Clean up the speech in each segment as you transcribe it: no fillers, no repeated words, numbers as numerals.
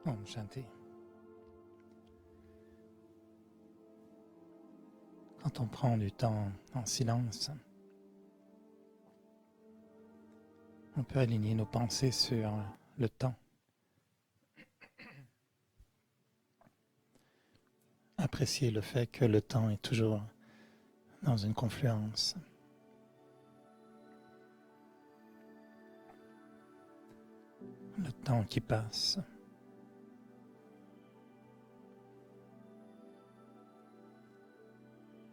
Om Shanti. Quand on prend du temps en silence, on peut aligner nos pensées sur le temps. Apprécier le fait que le temps est toujours dans une confluence. Le temps qui passe.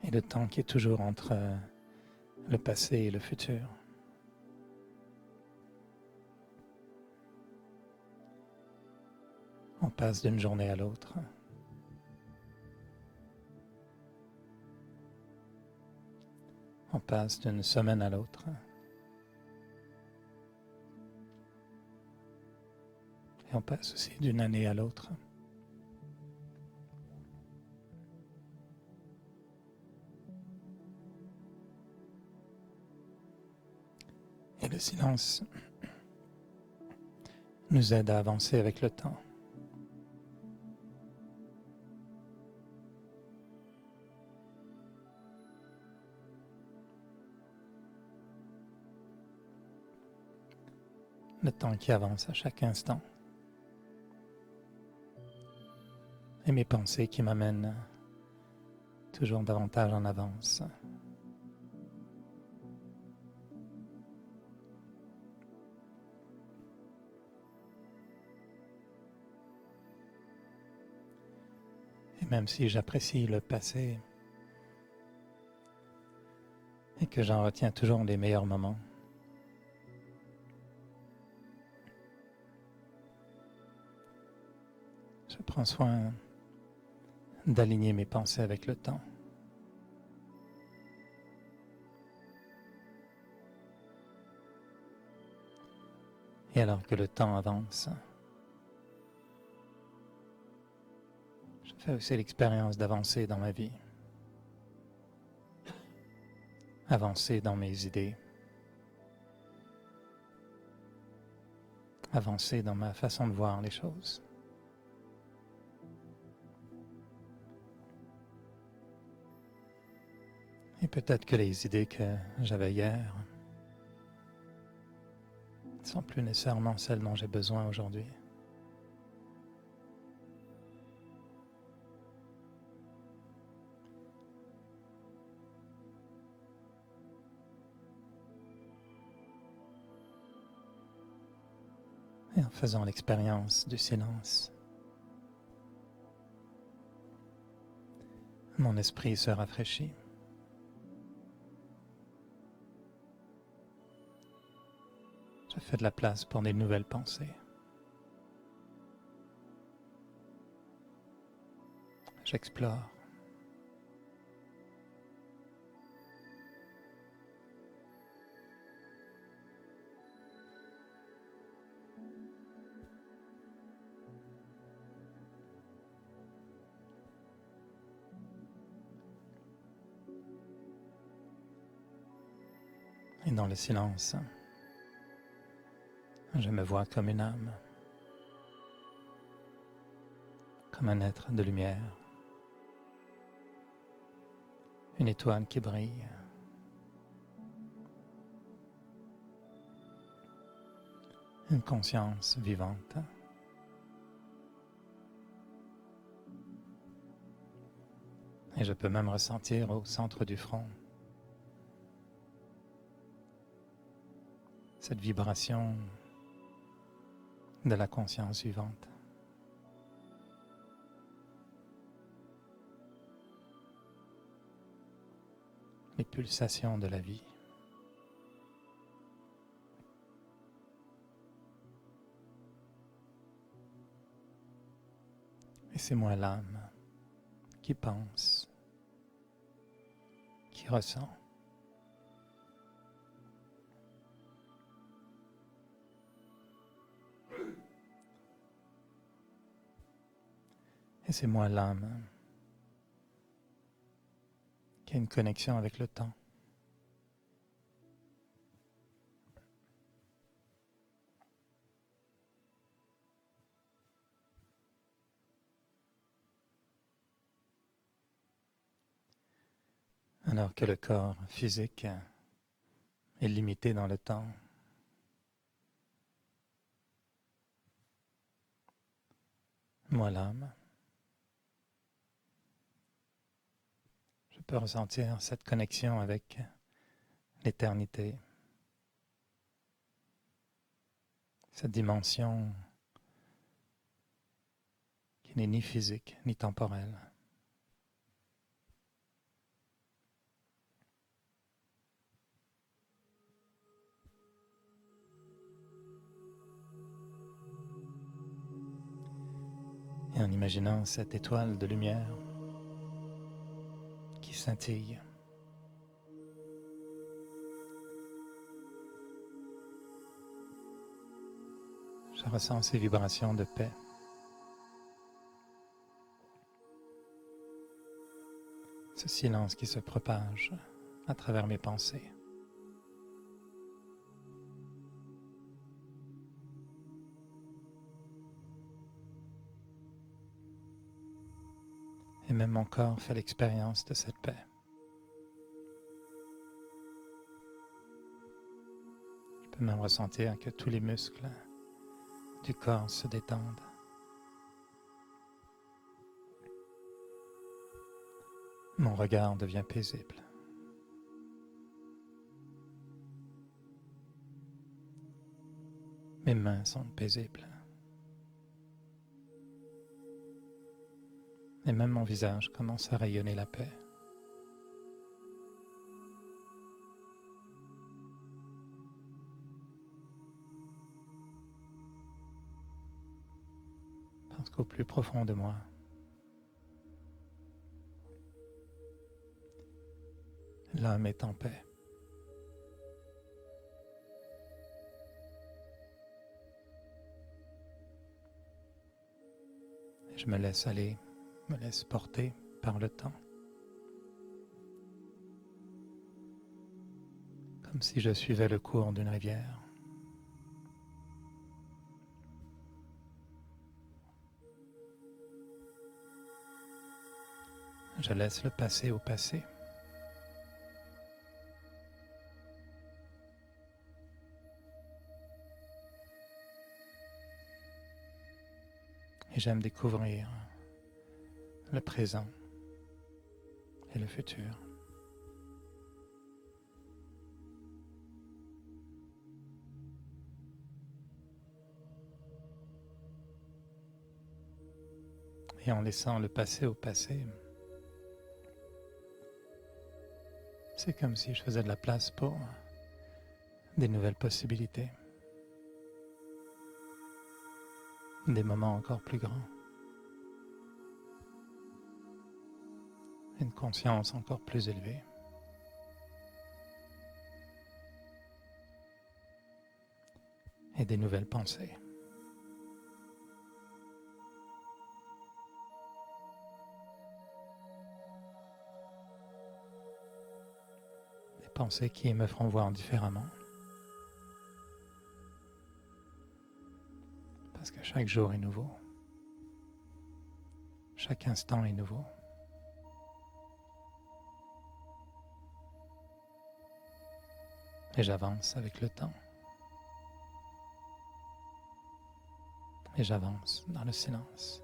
Et le temps qui est toujours entre le passé et le futur. On passe d'une journée à l'autre. On passe d'une semaine à l'autre. Et on passe aussi d'une année à l'autre. Et le silence nous aide à avancer avec le temps. Le temps qui avance à chaque instant. Et mes pensées qui m'amènent toujours davantage en avance. Et même si j'apprécie le passé et que j'en retiens toujours les meilleurs moments, je prends soin d'aligner mes pensées avec le temps. Et alors que le temps avance, je fais aussi l'expérience d'avancer dans ma vie, avancer dans mes idées, avancer dans ma façon de voir les choses. Et peut-être que les idées que j'avais hier ne sont plus nécessairement celles dont j'ai besoin aujourd'hui. Et en faisant l'expérience du silence, mon esprit se rafraîchit. Je fais de la place pour des nouvelles pensées. J'explore. Et dans le silence, je me vois comme une âme, comme un être de lumière, une étoile qui brille, une conscience vivante. Et je peux même ressentir au centre du front cette vibration de la conscience vivante. Les pulsations de la vie. Et c'est moi l'âme qui pense, qui ressent. Et c'est moi l'âme qui a une connexion avec le temps. alors que le corps physique est limité dans le temps. Moi, l'âme, je peux ressentir cette connexion avec l'éternité, cette dimension qui n'est ni physique ni temporelle. Et en imaginant cette étoile de lumière qui scintille, je ressens ces vibrations de paix. Ce silence qui se propage à travers mes pensées. Et même mon corps fait l'expérience de cette paix. Je peux même ressentir que tous les muscles du corps se détendent. Mon regard devient paisible. Mes mains sont paisibles. Et même mon visage commence à rayonner la paix. Parce qu'au plus profond de moi, l'âme est en paix. Et je me laisse aller, me laisse porter par le temps. Comme si je suivais le cours d'une rivière. Je laisse le passé au passé. Et j'aime découvrir le présent et le futur. Et en laissant le passé au passé, c'est comme si je faisais de la place pour des nouvelles possibilités, des moments encore plus grands, une conscience encore plus élevée. Et des nouvelles pensées. Des pensées qui me feront voir différemment. Parce que chaque jour est nouveau. Chaque instant est nouveau. Et j'avance avec le temps. Et j'avance dans le silence.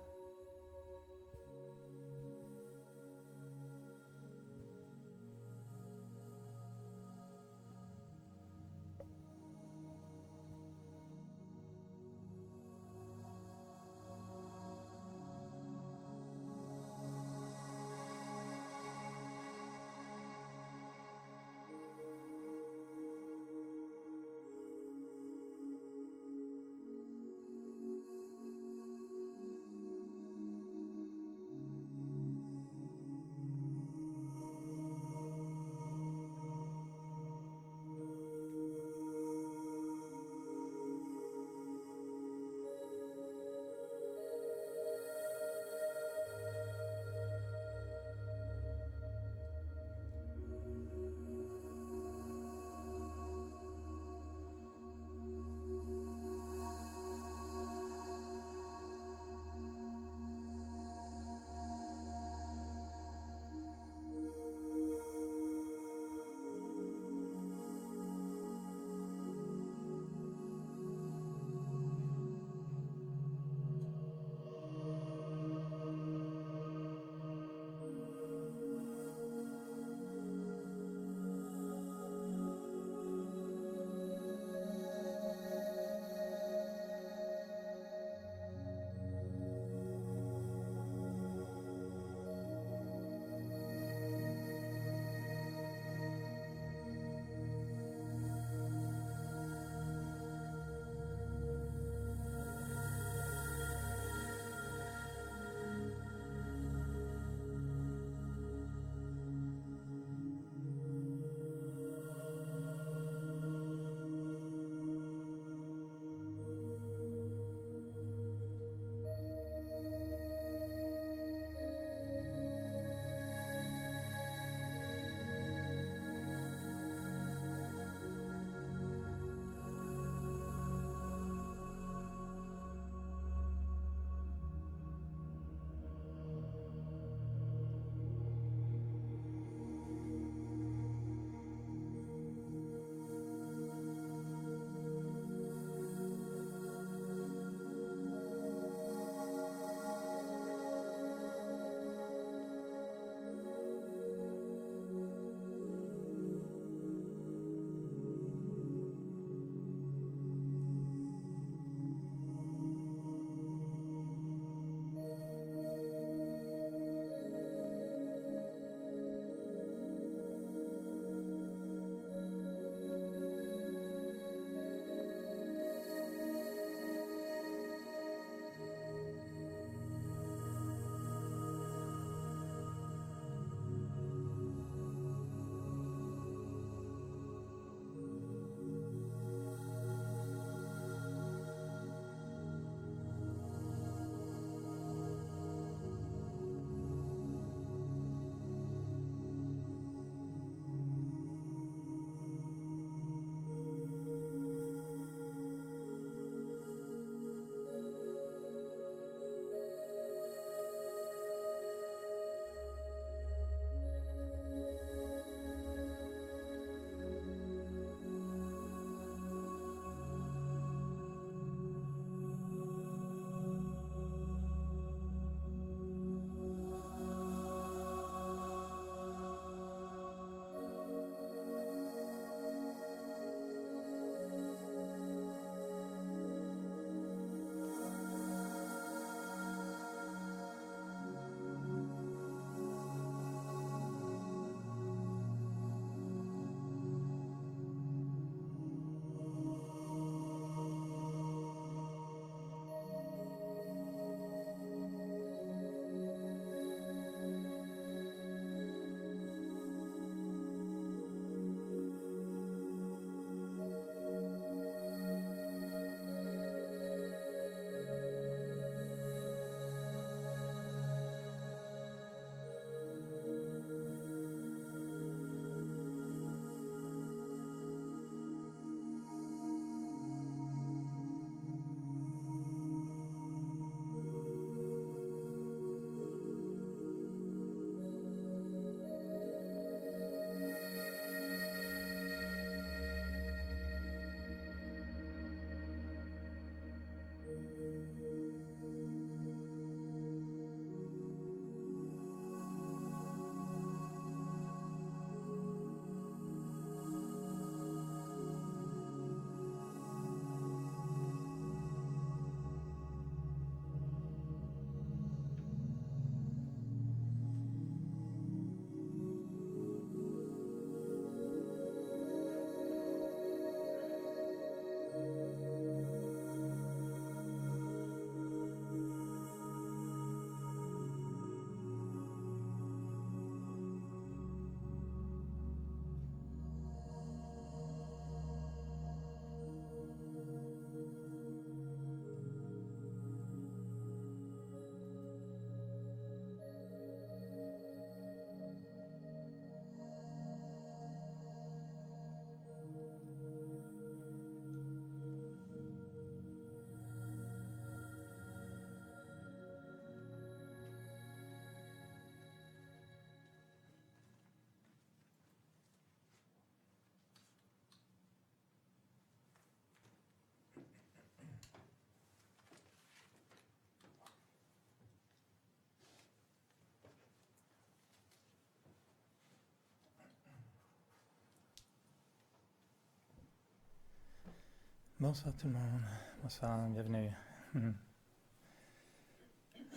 Bonsoir tout le monde. Bonsoir, bienvenue.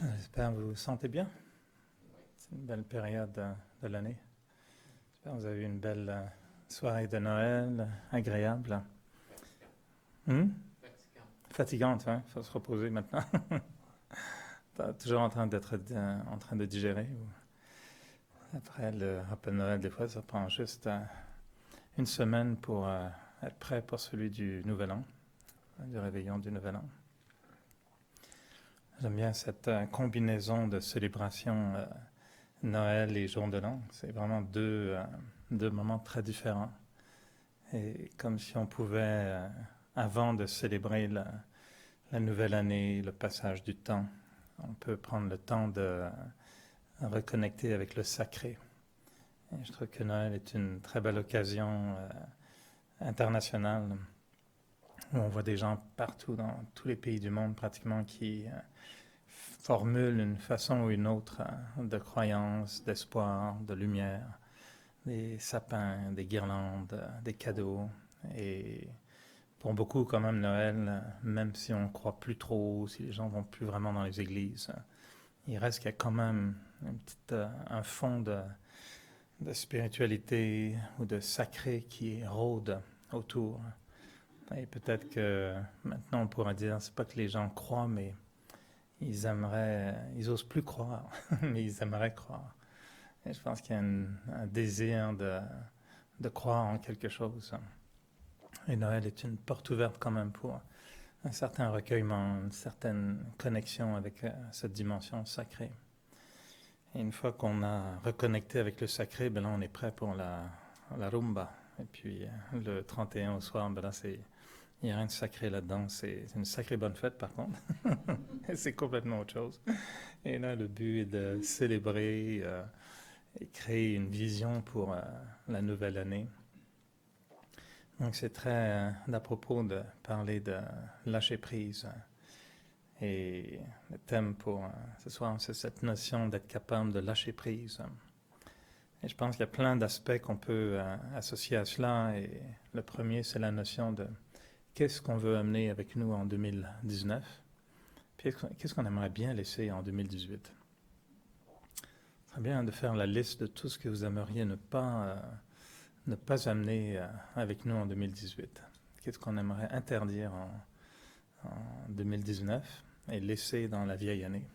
J'espère que vous vous sentez bien. C'est une belle période de l'année. J'espère que vous avez eu une belle soirée de Noël, agréable. Fatigante, hein? Il faut se reposer maintenant. Toujours en train en train de digérer. Après le rappel de Noël, des fois, ça prend juste une semaine pour être prêt pour celui du Nouvel An, du réveillon du Nouvel An. J'aime bien cette combinaison de célébration Noël et Jour de l'An. C'est vraiment deux moments très différents. Et comme si on pouvait, avant de célébrer la nouvelle année, le passage du temps, on peut prendre le temps de reconnecter avec le sacré. Et je trouve que Noël est une très belle occasion internationale où on voit des gens partout dans tous les pays du monde pratiquement qui formulent une façon ou une autre de croyance, d'espoir, de lumière, des sapins, des guirlandes, des cadeaux. Et pour beaucoup, quand même, Noël, même si on ne croit plus trop, si les gens ne vont plus vraiment dans les églises, il reste qu'il y a quand même un fond de spiritualité ou de sacré qui rôde autour. Et peut-être que maintenant on pourra dire, c'est pas que les gens croient, mais ils osent plus croire, mais ils aimeraient croire. Et je pense qu'il y a un désir de croire en quelque chose. Et Noël est une porte ouverte quand même pour un certain recueillement, une certaine connexion avec cette dimension sacrée. Et une fois qu'on a reconnecté avec le sacré, ben là on est prêt pour la rumba. Et puis le 31 au soir, ben là il n'y a rien de sacré là-dedans. C'est une sacrée bonne fête par contre. C'est complètement autre chose. Et là le but est de célébrer et créer une vision pour la nouvelle année. Donc c'est très à propos de parler de lâcher prise. Et le thème pour ce soir, c'est cette notion d'être capable de lâcher prise. Et je pense qu'il y a plein d'aspects qu'on peut associer à cela. Et le premier, c'est la notion de qu'est-ce qu'on veut amener avec nous en 2019, puis qu'est-ce qu'on aimerait bien laisser en 2018. Ce serait bien de faire la liste de tout ce que vous aimeriez ne pas amener avec nous en 2018. Qu'est-ce qu'on aimerait interdire en 2019 et laisser dans la vieille année.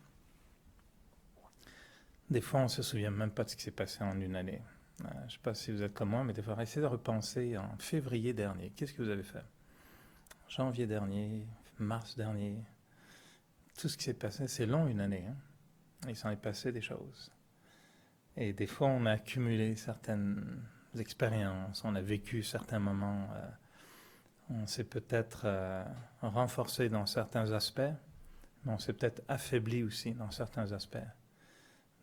Des fois, on ne se souvient même pas de ce qui s'est passé en une année. Je ne sais pas si vous êtes comme moi, mais des fois, essayez de repenser en février dernier. Qu'est-ce que vous avez fait? Janvier dernier, mars dernier. Tout ce qui s'est passé, c'est long une année. Hein? Il s'en est passé des choses. Et des fois, on a accumulé certaines expériences, on a vécu certains moments, on s'est peut-être renforcé dans certains aspects, mais on s'est peut-être affaibli aussi dans certains aspects.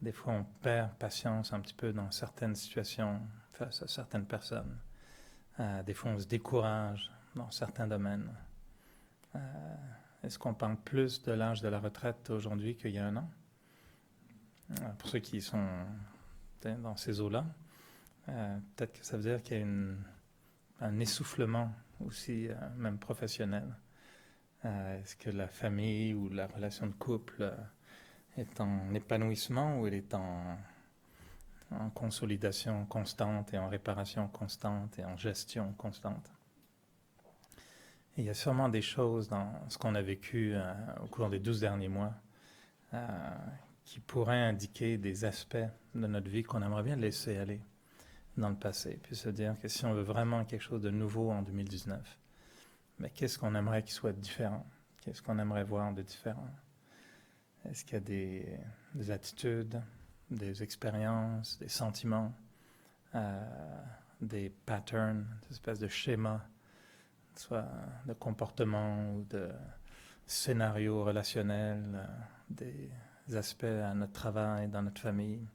Des fois, on perd patience un petit peu dans certaines situations face à certaines personnes. Des fois, on se décourage dans certains domaines. Est-ce qu'on parle plus de l'âge de la retraite aujourd'hui qu'il y a un an? Pour ceux qui sont dans ces eaux-là, peut-être que ça veut dire qu'il y a un essoufflement aussi, même professionnel. Est-ce que la famille ou la relation de couple est en épanouissement ou elle est en consolidation constante et en réparation constante et en gestion constante? Et il y a sûrement des choses dans ce qu'on a vécu au cours des 12 derniers mois qui pourraient indiquer des aspects de notre vie qu'on aimerait bien laisser aller dans le passé, puis se dire que si on veut vraiment quelque chose de nouveau en 2019, mais qu'est-ce qu'on aimerait qu'il soit différent? Qu'est-ce qu'on aimerait voir de différent? Est-ce qu'il y a des attitudes, des expériences, des sentiments, des patterns, des espèces de schémas, soit de comportement ou de scénarios relationnels, des aspects à notre travail, dans notre famille,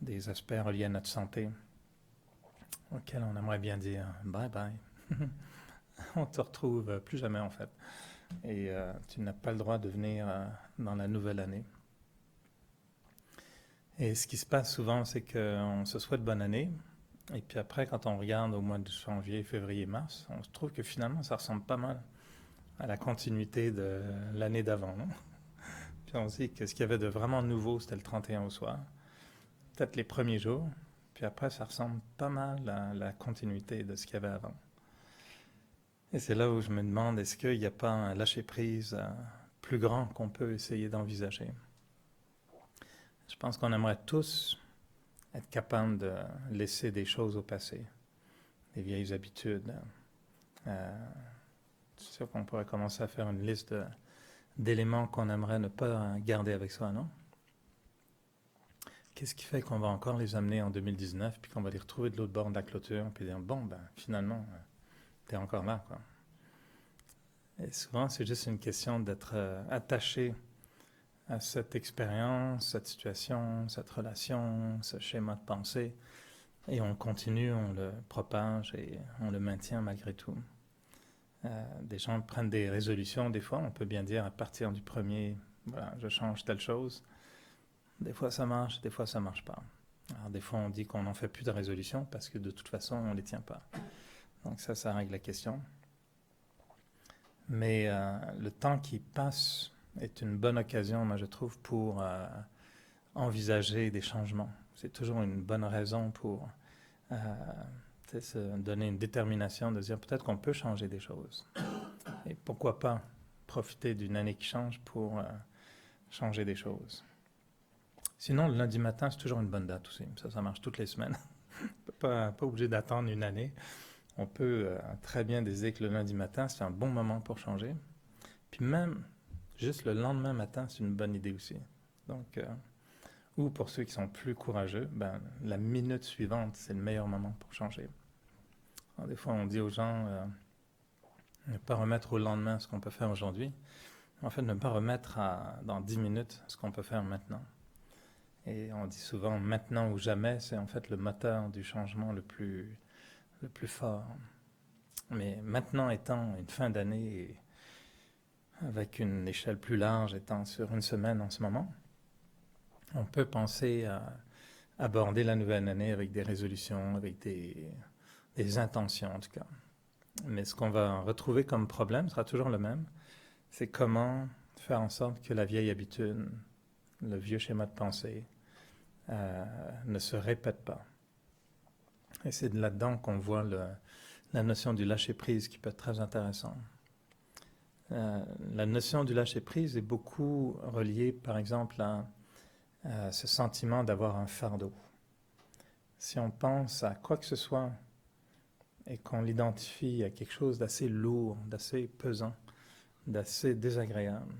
des aspects reliés à notre santé, auxquels on aimerait bien dire bye bye. On ne te retrouve plus jamais en fait. Et tu n'as pas le droit de venir dans la nouvelle année. Et ce qui se passe souvent, c'est qu'on se souhaite bonne année, Et puis après, quand on regarde au mois de janvier, février, mars, on se trouve que finalement, ça ressemble pas mal à la continuité de l'année d'avant, non? Puis on se dit que ce qu'il y avait de vraiment nouveau, c'était le 31 au soir. Peut-être les premiers jours. Puis après, ça ressemble pas mal à la continuité de ce qu'il y avait avant. Et c'est là où je me demande, est-ce qu'il n'y a pas un lâcher-prise plus grand qu'on peut essayer d'envisager? Je pense qu'on aimerait tous être capables de laisser des choses au passé, des vieilles habitudes. C'est sûr qu'on pourrait commencer à faire une liste d'éléments qu'on aimerait ne pas garder avec soi, non? Qu'est-ce qui fait qu'on va encore les amener en 2019, puis qu'on va les retrouver de l'autre bord de la clôture, puis dire, bon, ben finalement, t'es encore là, quoi. Et souvent, c'est juste une question d'être attaché à cette expérience, cette situation, cette relation, ce schéma de pensée, et on continue, on le propage et on le maintient malgré tout. Des gens prennent des résolutions, des fois, on peut bien dire à partir du premier, voilà, je change telle chose. Des fois ça marche, des fois ça marche pas. Alors des fois on dit qu'on n'en fait plus de résolutions parce que de toute façon on les tient pas. Donc ça règle la question. Mais le temps qui passe est une bonne occasion, moi je trouve, pour envisager des changements. C'est toujours une bonne raison pour se donner une détermination de dire peut-être qu'on peut changer des choses. Et pourquoi pas profiter d'une année qui change pour changer des choses. Sinon, le lundi matin, c'est toujours une bonne date aussi. Ça marche toutes les semaines. pas obligé d'attendre une année. On peut très bien décider que le lundi matin, c'est un bon moment pour changer. Puis même, juste le lendemain matin, c'est une bonne idée aussi. Donc, ou pour ceux qui sont plus courageux, ben, la minute suivante, c'est le meilleur moment pour changer. Alors, des fois, on dit aux gens, ne pas remettre au lendemain ce qu'on peut faire aujourd'hui. En fait, ne pas remettre dans 10 minutes ce qu'on peut faire maintenant. Et on dit souvent maintenant ou jamais, c'est en fait le moteur du changement le plus fort. Mais maintenant étant une fin d'année, avec une échelle plus large étant sur une semaine en ce moment, on peut penser à aborder la nouvelle année avec des résolutions, avec des intentions en tout cas. Mais ce qu'on va retrouver comme problème sera toujours le même, c'est comment faire en sorte que la vieille habitude, le vieux schéma de pensée, ne se répète pas. Et c'est là-dedans qu'on voit la notion du lâcher-prise qui peut être très intéressante. La notion du lâcher-prise est beaucoup reliée, par exemple, à ce sentiment d'avoir un fardeau. Si on pense à quoi que ce soit et qu'on l'identifie à quelque chose d'assez lourd, d'assez pesant, d'assez désagréable,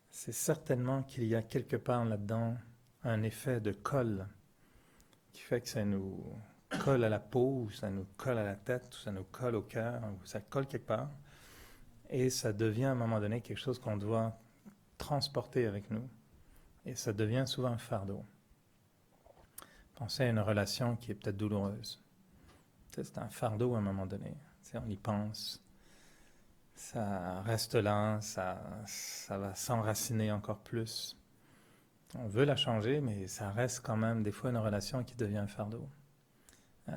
c'est certainement qu'il y a quelque part là-dedans un effet de colle qui fait que ça nous colle à la peau, ou ça nous colle à la tête, ou ça nous colle au cœur, ou ça colle quelque part. Et ça devient à un moment donné quelque chose qu'on doit transporter avec nous. Et ça devient souvent un fardeau. Pensez à une relation qui est peut-être douloureuse. C'est un fardeau à un moment donné. On y pense. Ça reste là, ça va s'enraciner encore plus. On veut la changer, mais ça reste quand même des fois une relation qui devient un fardeau.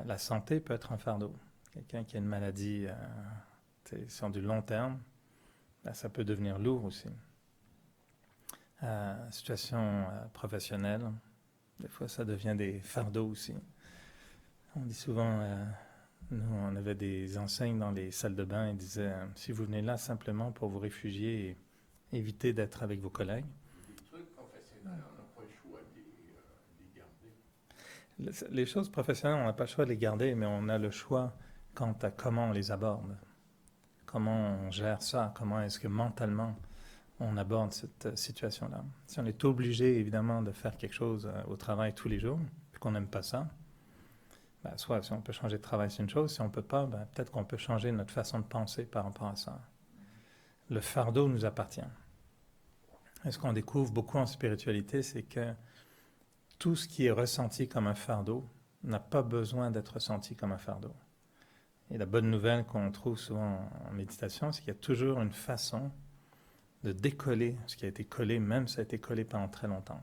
La santé peut être un fardeau. Quelqu'un qui a une maladie sur du long terme, ça peut devenir lourd aussi. Situation professionnelle, des fois ça devient des fardeaux aussi. On dit souvent, nous on avait des enseignes dans les salles de bain, ils disaient, si vous venez là simplement pour vous réfugier et éviter d'être avec vos collègues. Les trucs professionnels, on n'a pas le choix de les garder. Les choses professionnelles, on n'a pas le choix de les garder, mais on a le choix quant à comment on les aborde. Comment on gère ça, comment est-ce que mentalement on aborde cette situation-là. Si on est obligé, évidemment, de faire quelque chose au travail tous les jours, et qu'on n'aime pas ça, soit si on peut changer de travail, c'est une chose. Si on ne peut pas, peut-être qu'on peut changer notre façon de penser par rapport à ça. Le fardeau nous appartient. Et ce qu'on découvre beaucoup en spiritualité, c'est que tout ce qui est ressenti comme un fardeau n'a pas besoin d'être ressenti comme un fardeau. Et la bonne nouvelle qu'on trouve souvent en méditation, c'est qu'il y a toujours une façon de décoller ce qui a été collé, même si ça a été collé pendant très longtemps.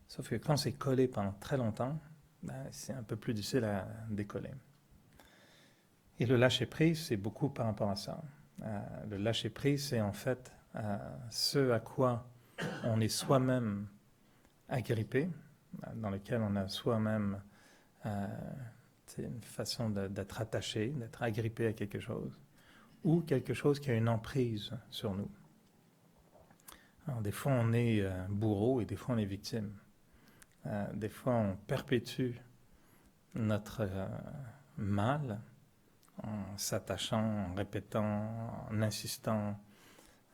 Sauf que quand c'est collé pendant très longtemps, c'est un peu plus difficile à décoller. Et le lâcher-prise, c'est beaucoup par rapport à ça. Le lâcher-prise, c'est en fait ce à quoi on est soi-même agrippé, dans lequel on a soi-même une façon d'être attaché, d'être agrippé à quelque chose, ou quelque chose qui a une emprise sur nous. Alors, des fois, on est bourreau et des fois, on est victime. Des fois, on perpétue notre mal en s'attachant, en répétant, en insistant.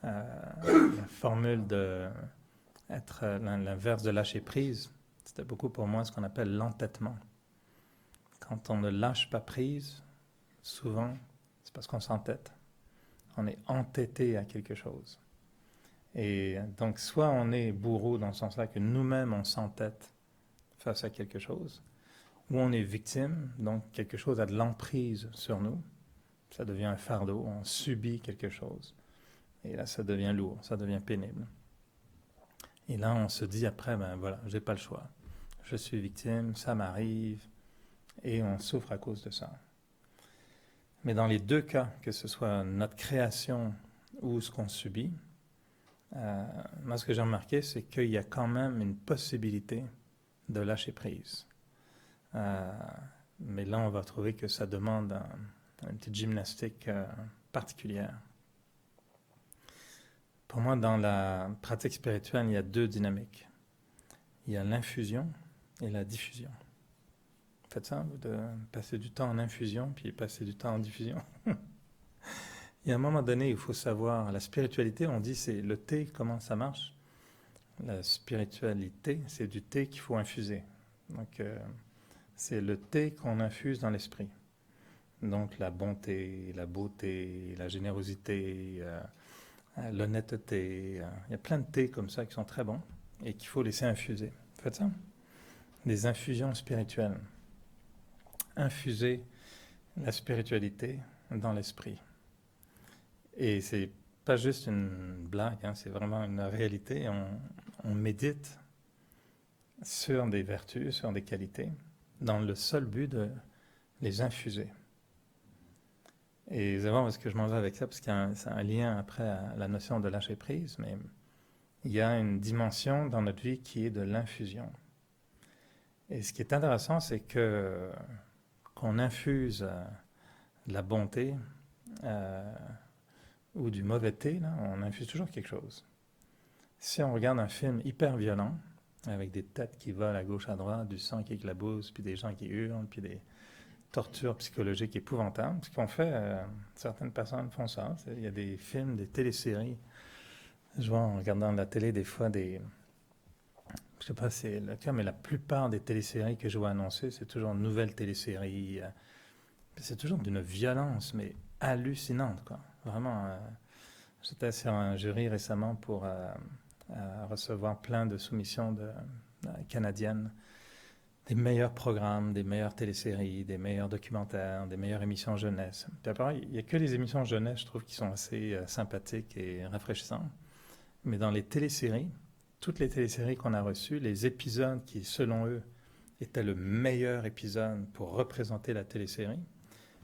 La formule de être l'inverse de lâcher prise, c'était beaucoup pour moi ce qu'on appelle l'entêtement. Quand on ne lâche pas prise, souvent, c'est parce qu'on s'entête. On est entêté à quelque chose. Et donc, soit on est bourreau dans le sens-là que nous-mêmes, on s'entête face à quelque chose, ou on est victime, donc quelque chose a de l'emprise sur nous. Ça devient un fardeau, on subit quelque chose. Et là, ça devient lourd, ça devient pénible. Et là, on se dit après, ben voilà, j'ai pas le choix. Je suis victime, ça m'arrive, et on souffre à cause de ça. Mais dans les deux cas, que ce soit notre création ou ce qu'on subit, moi, ce que j'ai remarqué, c'est qu'il y a quand même une possibilité de lâcher prise. Mais là, on va trouver que ça demande une petite gymnastique particulière. Pour moi, dans la pratique spirituelle, il y a deux dynamiques. Il y a l'infusion et la diffusion. Faites ça, de passer du temps en infusion, puis passer du temps en diffusion. Il y a un moment donné, il faut savoir, la spiritualité, on dit, c'est le thé, comment ça marche? La spiritualité, c'est du thé qu'il faut infuser. Donc, c'est le thé qu'on infuse dans l'esprit. Donc, la bonté, la beauté, la générosité, l'honnêteté. Il y a plein de thés comme ça qui sont très bons et qu'il faut laisser infuser. Faites ça. Des infusions spirituelles. Infuser la spiritualité dans l'esprit. Et c'est pas juste une blague, c'est vraiment une réalité. On médite sur des vertus, sur des qualités, dans le seul but de les infuser. Et vous allez voir ce que je m'en vais avec ça, parce qu'il y a un lien après à la notion de lâcher prise, mais il y a une dimension dans notre vie qui est de l'infusion. Et ce qui est intéressant, c'est qu'on infuse de la bonté ou du mauvais thé, là, on infuse toujours quelque chose. Si on regarde un film hyper violent, avec des têtes qui volent à gauche, à droite, du sang qui éclabousse, puis des gens qui hurlent, puis des tortures psychologiques épouvantables, ce qu'on fait, certaines personnes font ça. Il y a des films, des téléséries. Je vois en regardant la télé des fois je sais pas si c'est le cas, mais la plupart des téléséries que je vois annoncer, c'est toujours une nouvelle télésérie. C'est toujours d'une violence, mais hallucinante, quoi. Vraiment, j'étais sur un jury récemment pour recevoir plein de soumissions canadiennes, des meilleurs programmes, des meilleures téléséries, des meilleurs documentaires, des meilleures émissions jeunesse. Puis après, il n'y a que les émissions jeunesse, je trouve, qui sont assez sympathiques et rafraîchissantes. Mais dans les téléséries, toutes les téléséries qu'on a reçues, les épisodes qui, selon eux, étaient le meilleur épisode pour représenter la télésérie,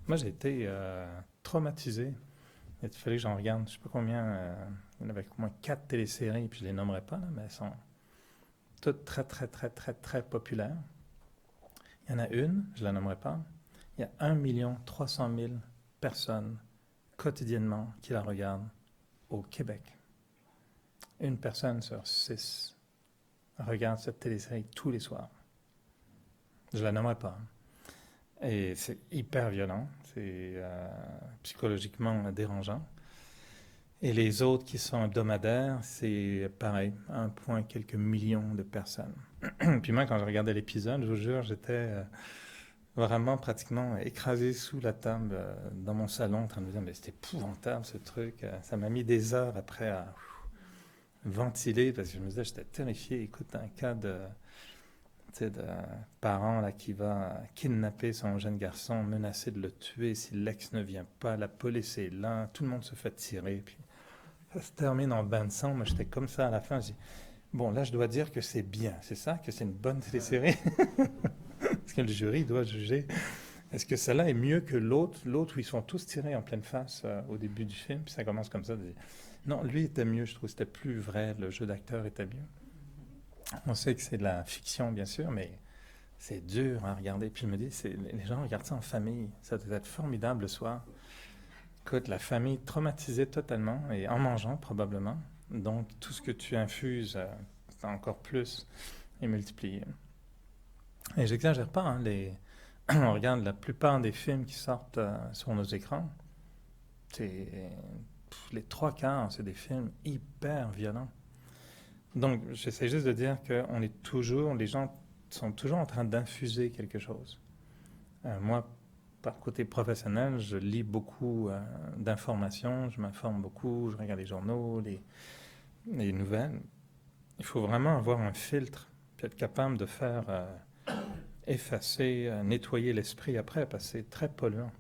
moi, j'ai été traumatisé. Il fallait que j'en regarde, je ne sais pas combien, il y en avait au moins 4 téléséries, puis je ne les nommerai pas, là, mais elles sont toutes très, très, très, très, très populaires. Il y en a une, je ne la nommerai pas, il y a 1 300 000 personnes quotidiennement qui la regardent au Québec. Une personne sur 6 regarde cette télésérie tous les soirs. Je ne la nommerai pas. Et c'est hyper violent, c'est psychologiquement dérangeant. Et les autres qui sont hebdomadaires, c'est pareil, 1 quelques millions de personnes. Puis moi, quand je regardais l'épisode, je vous jure, j'étais vraiment pratiquement écrasé sous la table dans mon salon, en train de me dire, mais c'est épouvantable ce truc. Ça m'a mis des heures après à ventiler, parce que je me disais, j'étais terrifié. Écoute, un cas de parent là, qui va kidnapper son jeune garçon, menacer de le tuer si l'ex ne vient pas, la police est là, tout le monde se fait tirer, puis ça se termine en bain de sang. Moi, j'étais comme ça à la fin, je dis, bon, là, je dois dire que c'est bien, c'est ça, que c'est une bonne télésérie. Parce que le jury doit juger. Est-ce que celle-là est mieux que l'autre? L'autre où ils sont tous tirés en pleine face au début du film, puis ça commence comme ça. Non, lui était mieux, je trouve. C'était plus vrai. Le jeu d'acteur était mieux. On sait que c'est de la fiction, bien sûr, mais c'est dur à regarder. Puis je me dis, les gens regardent ça en famille. Ça doit être formidable le soir. Écoute, la famille traumatisée totalement et en mangeant probablement. Donc tout ce que tu infuses encore plus est multiplié. Et j'exagère pas, hein, on regarde la plupart des films qui sortent sur nos écrans. Les trois quarts, c'est des films hyper violents. Donc, j'essaie juste de dire que les gens sont toujours en train d'infuser quelque chose. Moi, par côté professionnel, je lis beaucoup d'informations, je m'informe beaucoup, je regarde les journaux, les nouvelles. Il faut vraiment avoir un filtre, puis être capable de faire effacer, nettoyer l'esprit après, parce que c'est très polluant.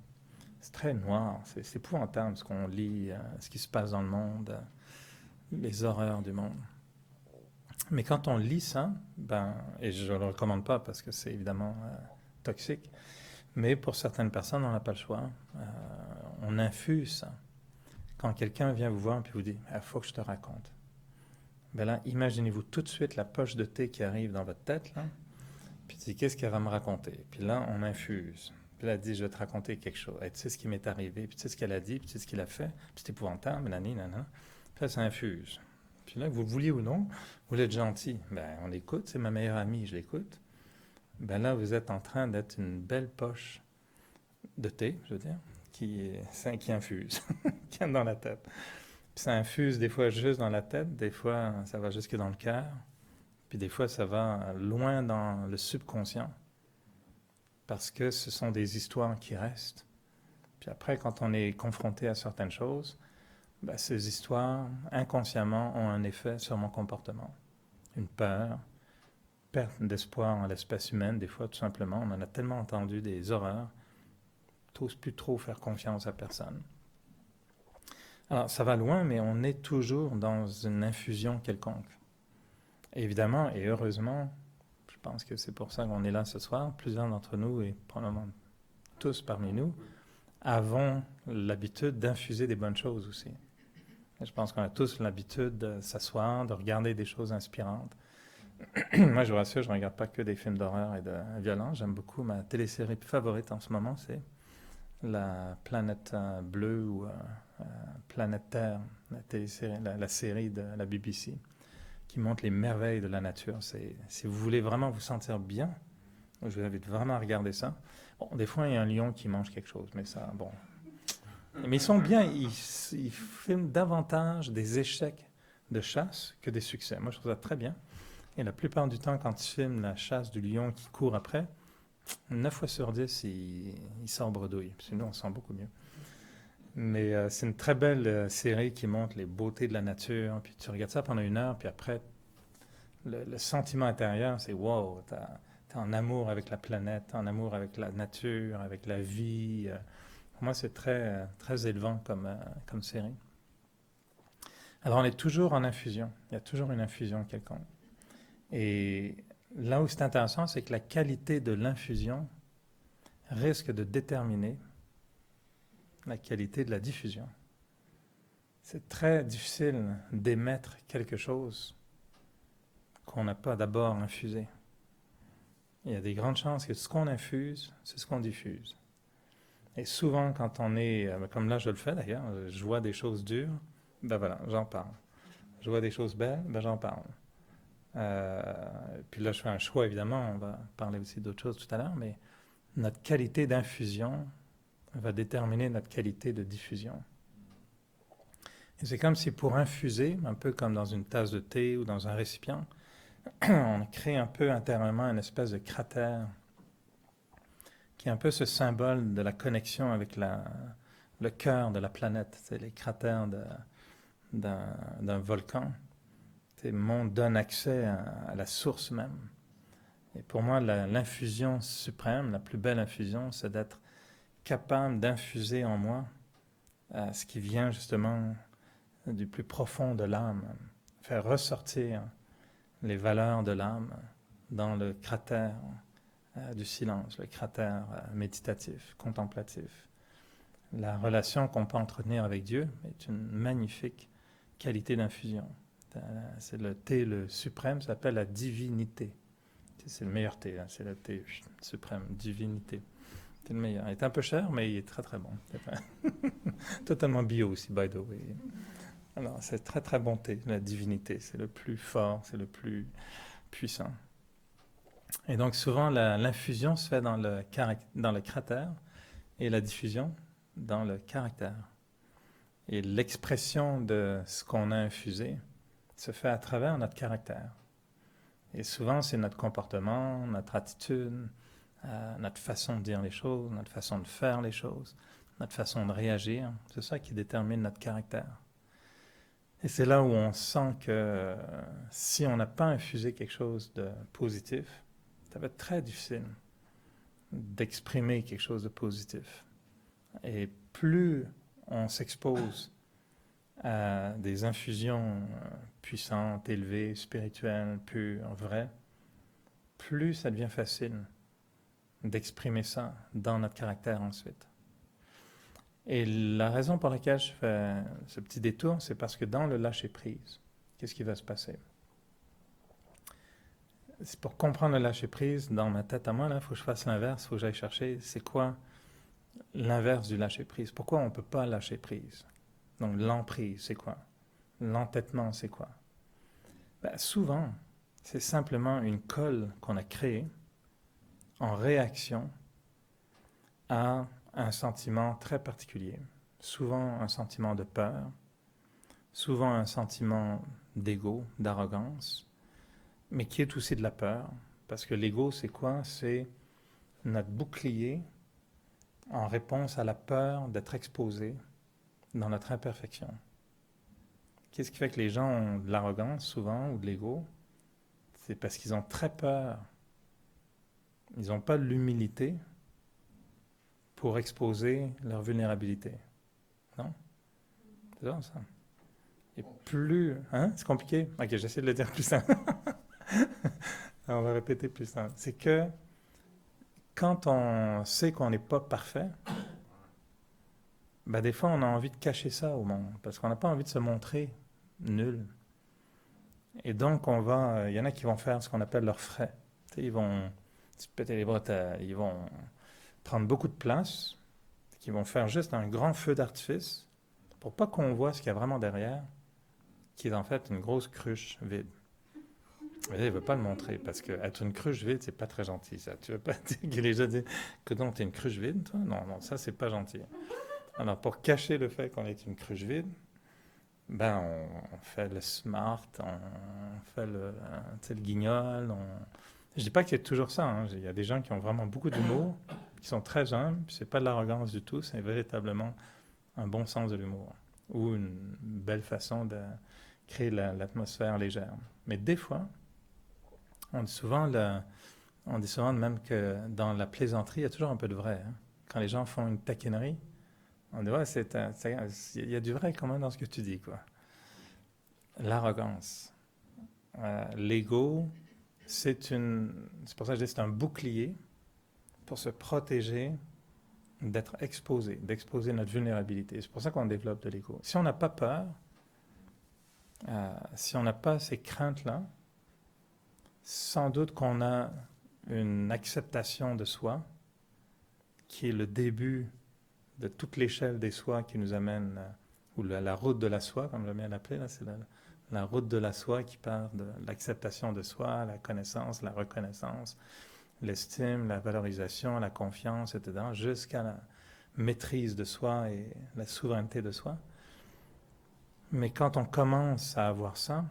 C'est très noir, c'est épouvantable ce qu'on lit, ce qui se passe dans le monde, les horreurs du monde. Mais quand on lit ça, et je ne le recommande pas parce que c'est évidemment toxique, mais pour certaines personnes, on n'a pas le choix. On infuse ça. Quand quelqu'un vient vous voir et vous dit « Il faut que je te raconte », là, imaginez-vous tout de suite la poche de thé qui arrive dans votre tête, là, puis tu dis « Qu'est-ce qu'elle va me raconter ?» Puis là, on infuse. Puis là, elle dit « Je vais te raconter quelque chose. Et tu sais ce qui m'est arrivé, puis tu sais ce qu'elle a dit, puis tu sais ce qu'il a fait, puis c'est épouvantable, nanana. » Puis là, ça infuse. Puis là, que vous le vouliez ou non, vous êtes gentil. On l'écoute, c'est ma meilleure amie, je l'écoute. Là, vous êtes en train d'être une belle poche de thé, je veux dire, qui infuse, qui est dans la tête. Puis ça infuse des fois juste dans la tête, des fois ça va jusque dans le cœur, puis des fois ça va loin dans le subconscient, parce que ce sont des histoires qui restent. Puis après, quand on est confronté à certaines choses, ces histoires, inconsciemment, ont un effet sur mon comportement. Une peur, perte d'espoir en l'espèce humaine, des fois, tout simplement. On en a tellement entendu des horreurs, t'oses plus trop faire confiance à personne. Alors, ça va loin, mais on est toujours dans une infusion quelconque. Et évidemment, et heureusement, je pense que c'est pour ça qu'on est là ce soir, plusieurs d'entre nous, et probablement tous parmi nous, avons l'habitude d'infuser des bonnes choses aussi. Je pense qu'on a tous l'habitude de s'asseoir, de regarder des choses inspirantes. Moi, je vous rassure, je ne regarde pas que des films d'horreur et de violence. J'aime beaucoup ma télésérie favorite en ce moment, c'est La Planète Bleue ou Planète Terre, la série de la BBC, qui montre les merveilles de la nature. Si vous voulez vraiment vous sentir bien, je vous invite vraiment à regarder ça. Bon, des fois, il y a un lion qui mange quelque chose, mais ça, bon... Mais ils sont bien, ils filment davantage des échecs de chasse que des succès. Moi, je trouve ça très bien. Et la plupart du temps, quand ils filment la chasse du lion qui court après, 9 fois sur 10, il sort bredouille. Sinon, on sent beaucoup mieux. Mais c'est une très belle série qui montre les beautés de la nature. Puis tu regardes ça pendant 1 heure, puis après, le sentiment intérieur, c'est « wow », t'es en amour avec la planète, en amour avec la nature, avec la vie. Pour moi, c'est très, très élevant comme série. Alors, on est toujours en infusion. Il y a toujours une infusion quelconque. Et là où c'est intéressant, c'est que la qualité de l'infusion risque de déterminer la qualité de la diffusion. C'est très difficile d'émettre quelque chose qu'on n'a pas d'abord infusé. Il y a des grandes chances que ce qu'on infuse, c'est ce qu'on diffuse. Et souvent, quand on est, comme là je le fais d'ailleurs, je vois des choses dures, voilà, j'en parle. Je vois des choses belles, j'en parle. Puis là, je fais un choix, évidemment, on va parler aussi d'autres choses tout à l'heure, mais notre qualité d'infusion va déterminer notre qualité de diffusion. Et c'est comme si pour infuser, un peu comme dans une tasse de thé ou dans un récipient, on crée un peu intérieurement une espèce de cratère qui est un peu ce symbole de la connexion avec le cœur de la planète. C'est les cratères d'un volcan. Le monde donne accès à la source même. Et pour moi, l'infusion suprême, la plus belle infusion, c'est d'être capable d'infuser en moi ce qui vient justement du plus profond de l'âme, faire ressortir les valeurs de l'âme dans le cratère du silence, le cratère méditatif, contemplatif. La relation qu'on peut entretenir avec Dieu est une magnifique qualité d'infusion. C'est le thé le suprême, ça s'appelle la divinité. C'est le meilleur thé, hein, c'est le thé suprême, divinité. C'est le meilleur. Il est un peu cher, mais il est très très bon. Totalement bio aussi, by the way. Alors, c'est très très bon thé, la divinité. C'est le plus fort, c'est le plus puissant. Et donc, souvent, l'infusion se fait dans le cratère et la diffusion dans le caractère. Et l'expression de ce qu'on a infusé se fait à travers notre caractère. Et souvent, c'est notre comportement, notre attitude, notre façon de dire les choses, notre façon de faire les choses, notre façon de réagir. C'est ça qui détermine notre caractère. Et c'est là où on sent que si on n'a pas infusé quelque chose de positif, ça va être très difficile d'exprimer quelque chose de positif. Et plus on s'expose à des infusions puissantes, élevées, spirituelles, pures, vraies, plus ça devient facile d'exprimer ça dans notre caractère ensuite. Et la raison pour laquelle je fais ce petit détour, c'est parce que dans le lâcher-prise, qu'est-ce qui va se passer? C'est pour comprendre le lâcher-prise, dans ma tête à moi, il faut que je fasse l'inverse, il faut que j'aille chercher, c'est quoi l'inverse du lâcher-prise? Pourquoi on ne peut pas lâcher prise? Donc l'emprise, c'est quoi? L'entêtement, c'est quoi? Souvent, c'est simplement une colle qu'on a créée en réaction à un sentiment très particulier. Souvent un sentiment de peur, souvent un sentiment d'ego, d'arrogance, mais qui est aussi de la peur. Parce que l'ego, c'est quoi? C'est notre bouclier en réponse à la peur d'être exposé dans notre imperfection. Qu'est-ce qui fait que les gens ont de l'arrogance souvent ou de l'ego? C'est parce qu'ils ont très peur. Ils n'ont pas l'humilité pour exposer leur vulnérabilité. Non? C'est ça. Et plus... Hein? C'est compliqué? Ok, j'essaie de le dire plus simple. On va répéter plus simple. C'est que quand on sait qu'on n'est pas parfait, des fois on a envie de cacher ça au monde, parce qu'on n'a pas envie de se montrer nul. Et donc il y en a qui vont faire ce qu'on appelle leurs frais. Ils vont se péter les bretelles, ils vont prendre beaucoup de place, qui vont faire juste un grand feu d'artifice pour pas qu'on voit ce qu'il y a vraiment derrière, qui est en fait une grosse cruche vide. Mais il ne veut pas le montrer, parce qu'être une cruche vide, c'est pas très gentil, ça. Tu veux pas dire que les gens disent que non, t'es une cruche vide, toi? Non, ça, c'est pas gentil. Alors, pour cacher le fait qu'on est une cruche vide, on fait le smart, on fait le guignol. Je dis pas que c'est toujours ça, hein. Il y a des gens qui ont vraiment beaucoup d'humour, qui sont très humbles, puis c'est pas de l'arrogance du tout, c'est véritablement un bon sens de l'humour, ou une belle façon de créer l'atmosphère légère. Mais des fois, on dit souvent même que dans la plaisanterie, il y a toujours un peu de vrai. Hein. Quand les gens font une taquinerie, on dit, ouais, il y a du vrai quand même dans ce que tu dis, quoi. L'arrogance, l'ego, c'est pour ça que je dis c'est un bouclier pour se protéger d'être exposé, d'exposer notre vulnérabilité. C'est pour ça qu'on développe de l'ego. Si on n'a pas peur, si on n'a pas ces craintes-là, sans doute qu'on a une acceptation de soi qui est le début de toute l'échelle des sois qui nous amène, ou la route de la soie, comme j'aime bien l'appeler, là, c'est la route de la soie qui part de l'acceptation de soi, la connaissance, la reconnaissance, l'estime, la valorisation, la confiance, etc., jusqu'à la maîtrise de soi et la souveraineté de soi. Mais quand on commence à avoir ça,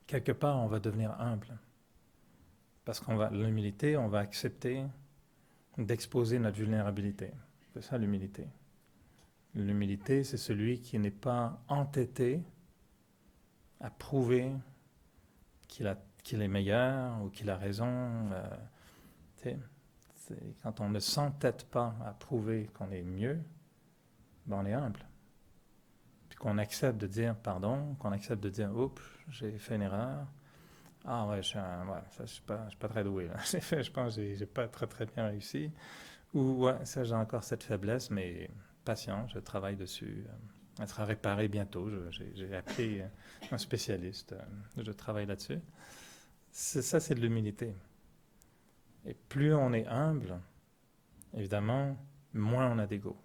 quelque part, on va devenir humble. Parce l'humilité, on va accepter d'exposer notre vulnérabilité. C'est ça l'humilité. L'humilité, c'est celui qui n'est pas entêté à prouver qu'il est meilleur ou qu'il a raison. Quand on ne s'entête pas à prouver qu'on est mieux, on est humble. Puis qu'on accepte de dire pardon, qu'on accepte de dire « Oups, j'ai fait une erreur ». Ah ouais, ouais, ça, je suis pas très doué, là. Je pense que j'ai pas très très bien réussi. Ou ouais, ça j'ai encore cette faiblesse, mais patient, je travaille dessus. Elle sera réparée bientôt. J'ai appelé un spécialiste. Je travaille là-dessus. Ça, c'est de l'humilité. Et plus on est humble, évidemment, moins on a d'ego.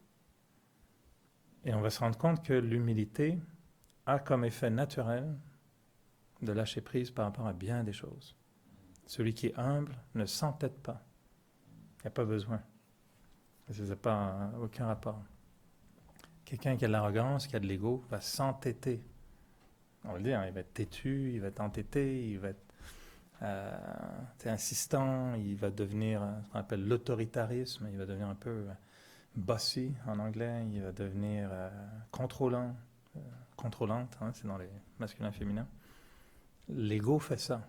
Et on va se rendre compte que l'humilité a comme effet naturel de lâcher prise par rapport à bien des choses. Celui qui est humble ne s'entête pas. Il n'y a pas besoin. Ça n'a pas aucun rapport. Quelqu'un qui a de l'arrogance, qui a de l'ego, va s'entêter. On va le dire, hein, il va être têtu, il va être entêté, il va être insistant, il va devenir ce qu'on appelle l'autoritarisme, il va devenir un peu bossy en anglais, il va devenir contrôlant, contrôlante, hein, c'est dans les masculins et féminins. L'ego fait ça.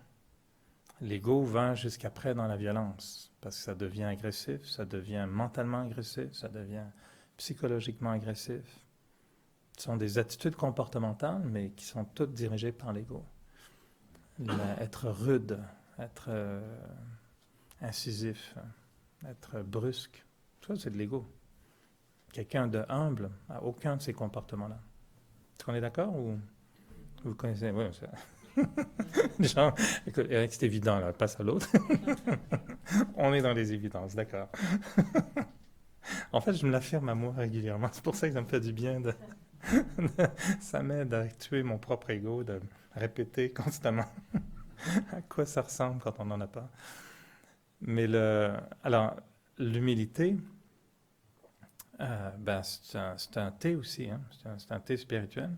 L'ego va jusqu'après dans la violence, parce que ça devient agressif, ça devient mentalement agressif, ça devient psychologiquement agressif. Ce sont des attitudes comportementales, mais qui sont toutes dirigées par l'ego. Être rude, être incisif, être brusque, ça c'est de l'ego. Quelqu'un de humble n'a aucun de ces comportements-là. Est-ce qu'on est d'accord ou vous connaissez? Oui, genre, écoute, Eric, c'est évident, là, passe à l'autre. On est dans les évidences, d'accord. En fait, je me l'affirme à moi régulièrement. C'est pour ça que ça me fait du bien ça m'aide à tuer mon propre ego, de répéter constamment à quoi ça ressemble quand on n'en a pas. Mais alors, l'humilité, ben, c'est un thé aussi, hein. C'est un thé spirituel.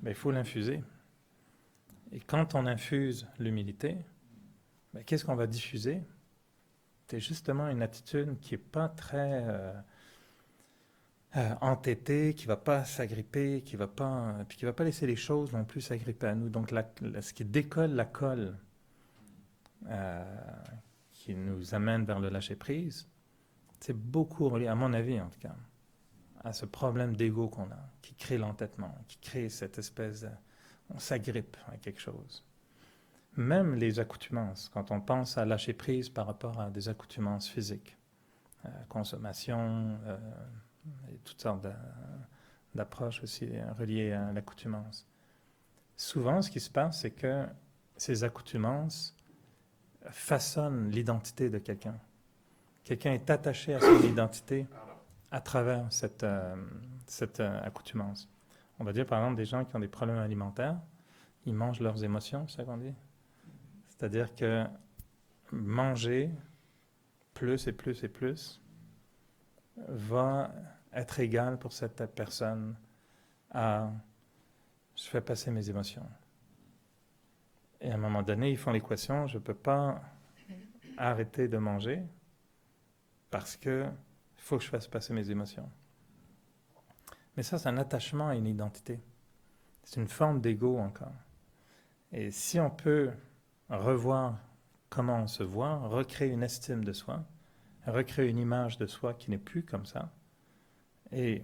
Mais il faut l'infuser. Et quand on infuse l'humilité, ben, qu'est-ce qu'on va diffuser? C'est justement une attitude qui n'est pas très entêtée, qui ne va pas s'agripper, puis qui va pas laisser les choses non plus s'agripper à nous. Donc ce qui décolle la colle, qui nous amène vers le lâcher-prise, c'est beaucoup relié, à mon avis en tout cas, à ce problème d'ego qu'on a, qui crée l'entêtement, qui crée cette espèce on s'agrippe à quelque chose. Même les accoutumances, quand on pense à lâcher prise par rapport à des accoutumances physiques, consommation, et toutes sortes d'approches aussi reliées à l'accoutumance. Souvent, ce qui se passe, c'est que ces accoutumances façonnent l'identité de quelqu'un. Quelqu'un est attaché à son identité à travers cette accoutumance. On va dire par exemple des gens qui ont des problèmes alimentaires, ils mangent leurs émotions, c'est ça qu'on dit? C'est-à-dire que manger plus et plus et plus va être égal pour cette personne à je fais passer mes émotions. Et à un moment donné, ils font l'équation, je ne peux pas arrêter de manger parce que il faut que je fasse passer mes émotions. Mais ça, c'est un attachement à une identité. C'est une forme d'ego encore. Et si on peut revoir comment on se voit, recréer une estime de soi, recréer une image de soi qui n'est plus comme ça, et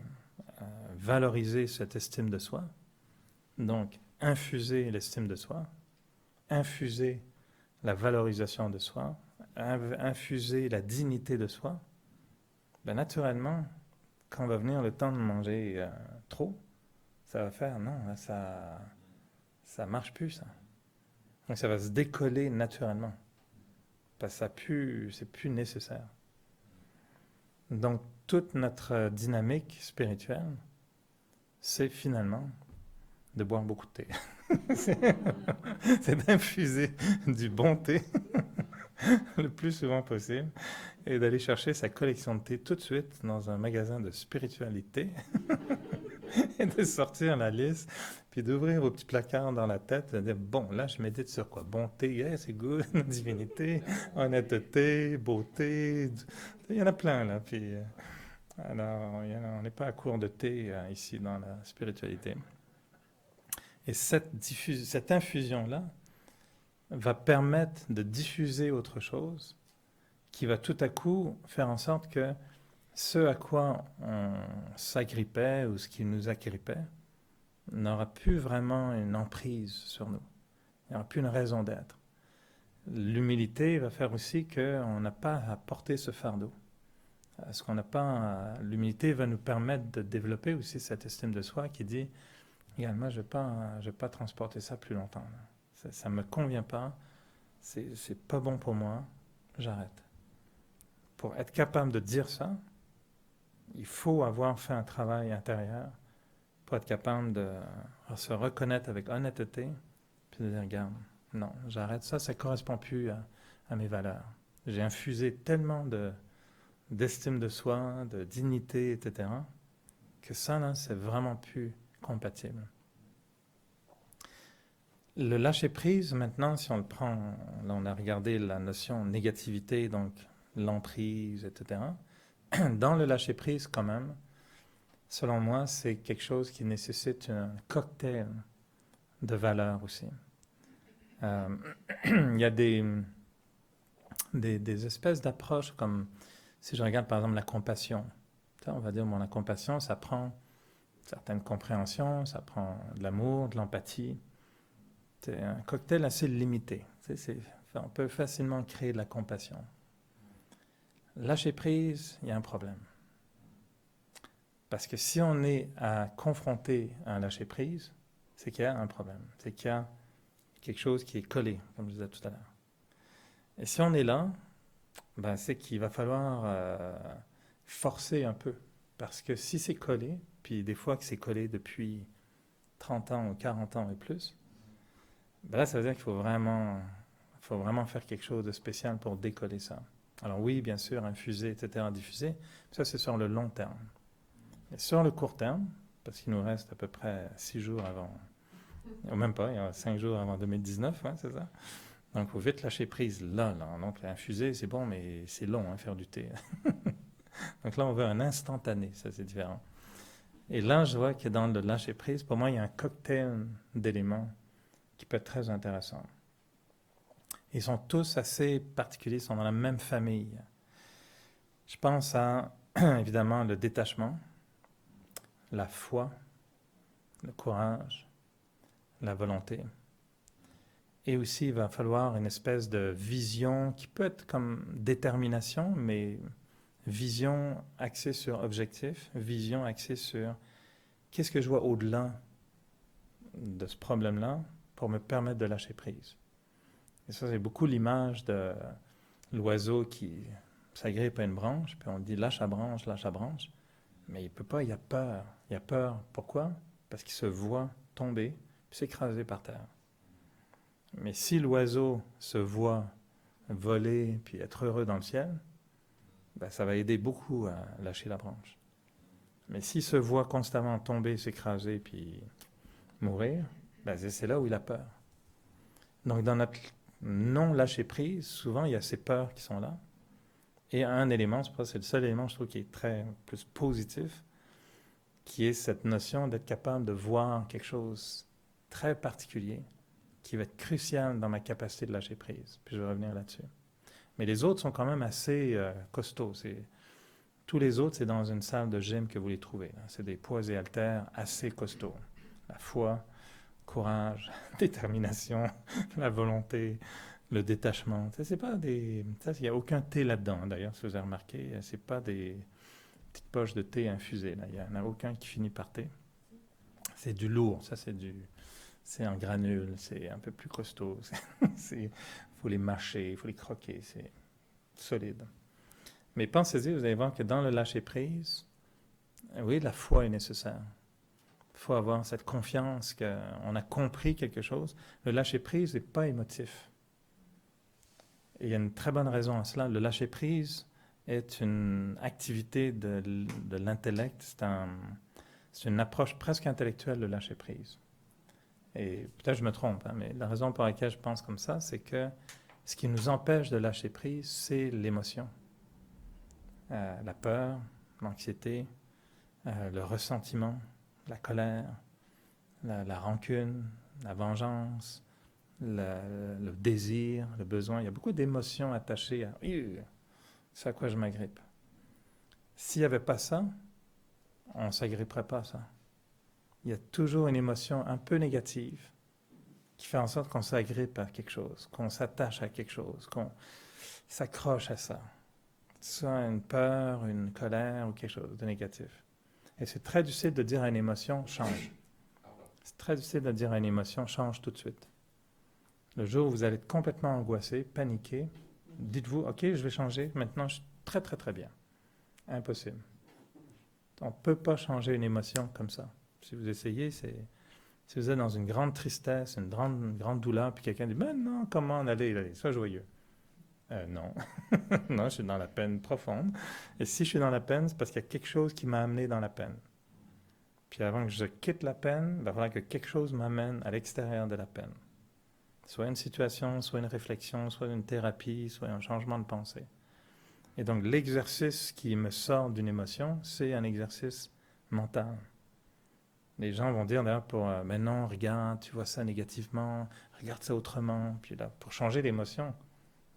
valoriser cette estime de soi, donc infuser l'estime de soi, infuser la valorisation de soi, infuser la dignité de soi, ben naturellement, quand va venir le temps de manger trop, ça va faire, non, là, ça marche plus, ça. Donc ça va se décoller naturellement, parce que c'est plus nécessaire. Donc toute notre dynamique spirituelle, c'est finalement de boire beaucoup de thé. c'est d'infuser du bon thé le plus souvent possible et d'aller chercher sa collection de thé tout de suite dans un magasin de spiritualité et de sortir la liste, puis d'ouvrir vos petits placards dans la tête et de dire, bon, là, je médite sur quoi? Bon thé, yeah, c'est good, divinité, honnêteté, beauté, il y en a plein, là. Puis, alors, on n'est pas à court de thé ici dans la spiritualité. Et cette infusion-là va permettre de diffuser autre chose qui va tout à coup faire en sorte que ce à quoi on s'agrippait ou ce qui nous agrippait n'aura plus vraiment une emprise sur nous. Il n'y aura plus une raison d'être. l'humilité va faire aussi qu'on n'a pas à porter ce fardeau. Ce qu'on n'a pas, l'humilité va nous permettre de développer aussi cette estime de soi qui dit, regarde, moi je vais pas transporter ça plus longtemps. Ça me convient pas, c'est pas bon pour moi, j'arrête. Pour être capable de dire ça, il faut avoir fait un travail intérieur pour être capable de se reconnaître avec honnêteté, puis de dire, regarde, non, j'arrête ça, ça ne correspond plus à mes valeurs. J'ai infusé tellement d'estime de soi, de dignité, etc., que ça, là, c'est vraiment plus compatible. Le lâcher-prise, maintenant, si on le prend, là, on a regardé la notion négativité, donc l'emprise, etc. Dans le lâcher-prise, quand même, selon moi, c'est quelque chose qui nécessite un cocktail de valeurs aussi. Il y a des espèces d'approches comme, si je regarde par exemple la compassion, on va dire, bon, la compassion, ça prend certaines compréhensions, ça prend de l'amour, de l'empathie. C'est un cocktail assez limité. On peut facilement créer de la compassion. Lâcher prise, il y a un problème. Parce que si on est à confronter un lâcher prise, c'est qu'il y a un problème. C'est qu'il y a quelque chose qui est collé, comme je disais tout à l'heure. Et si on est là, ben c'est qu'il va falloir forcer un peu. Parce que si c'est collé, puis des fois que c'est collé depuis 30 ans ou 40 ans et plus, ben là, ça veut dire qu'il faut vraiment faire quelque chose de spécial pour décoller ça. Alors oui, bien sûr, infuser, etc., diffuser, ça c'est sur le long terme. Et sur le court terme, parce qu'il nous reste à peu près 6 jours avant, ou même pas, il y a 5 jours avant 2019, ouais, c'est ça. Donc il faut vite lâcher prise là. Donc infuser, c'est bon, mais c'est long, faire du thé. Donc là, on veut un instantané, ça c'est différent. Et là, je vois que dans le lâcher prise, pour moi, il y a un cocktail d'éléments qui peut être très intéressant. Ils sont tous assez particuliers, ils sont dans la même famille. Je pense à, évidemment, le détachement, la foi, le courage, la volonté. Et aussi, il va falloir une espèce de vision qui peut être comme détermination, mais vision axée sur objectif, vision axée sur qu'est-ce que je vois au-delà de ce problème-là pour me permettre de lâcher prise. Et ça, c'est beaucoup l'image de l'oiseau qui s'agrippe à une branche, puis on dit lâche la branche, mais il ne peut pas, il a peur. Il a peur, pourquoi? Parce qu'il se voit tomber, puis s'écraser par terre. Mais si l'oiseau se voit voler, puis être heureux dans le ciel, ben, ça va aider beaucoup à lâcher la branche. Mais s'il se voit constamment tomber, s'écraser, puis mourir, ben, c'est là où il a peur. Donc dans notre non-lâcher-prise, souvent il y a ces peurs qui sont là. Et un élément, c'est le seul élément, je trouve, qui est très plus positif, qui est cette notion d'être capable de voir quelque chose très particulier, qui va être crucial dans ma capacité de lâcher prise. Puis je vais revenir là-dessus. Mais les autres sont quand même assez costauds. Tous les autres, c'est dans une salle de gym que vous les trouvez. C'est des poids et haltères assez costauds. La foi, courage, détermination, la volonté, le détachement. C'est pas des... Il n'y a aucun thé là-dedans, d'ailleurs, si vous avez remarqué. C'est pas des petites poches de thé infusées. Il n'y en a aucun qui finit par thé. C'est du lourd. C'est en granules. C'est un peu plus costaud. Il faut les mâcher, il faut les croquer. C'est solide. Mais pensez-y, vous allez voir que dans le lâcher-prise, oui, la foi est nécessaire. Il faut avoir cette confiance qu'on a compris quelque chose. Le lâcher-prise n'est pas émotif. Et il y a une très bonne raison à cela. Le lâcher-prise est une activité de l'intellect. C'est une approche presque intellectuelle de lâcher-prise. Et peut-être je me trompe, mais la raison pour laquelle je pense comme ça, c'est que ce qui nous empêche de lâcher prise, c'est l'émotion. La peur, l'anxiété, le ressentiment, la colère, la rancune, la vengeance, le désir, le besoin. Il y a beaucoup d'émotions attachées à « c'est à quoi je m'agrippe ». S'il n'y avait pas ça, on ne s'agripperait pas à ça. Il y a toujours une émotion un peu négative qui fait en sorte qu'on s'agrippe à quelque chose, qu'on s'attache à quelque chose, qu'on s'accroche à ça. Soit une peur, une colère ou quelque chose de négatif. Et c'est très difficile de dire à une émotion, change. C'est très difficile de dire à une émotion, change tout de suite. Le jour où vous allez être complètement angoissé, paniqué, dites-vous, OK, je vais changer, maintenant je suis très très très bien. Impossible. On ne peut pas changer une émotion comme ça. Si vous essayez, si vous êtes dans une grande tristesse, une grande douleur, puis quelqu'un dit, ben non, comment allez, sois joyeux. Non, non, je suis dans la peine profonde. Et si je suis dans la peine, c'est parce qu'il y a quelque chose qui m'a amené dans la peine. Puis avant que je quitte la peine, il va falloir que quelque chose m'amène à l'extérieur de la peine. Soit une situation, soit une réflexion, soit une thérapie, soit un changement de pensée. Et donc l'exercice qui me sort d'une émotion, c'est un exercice mental. Les gens vont dire d'ailleurs mais non, regarde, tu vois ça négativement, regarde ça autrement. Puis là, pour changer l'émotion,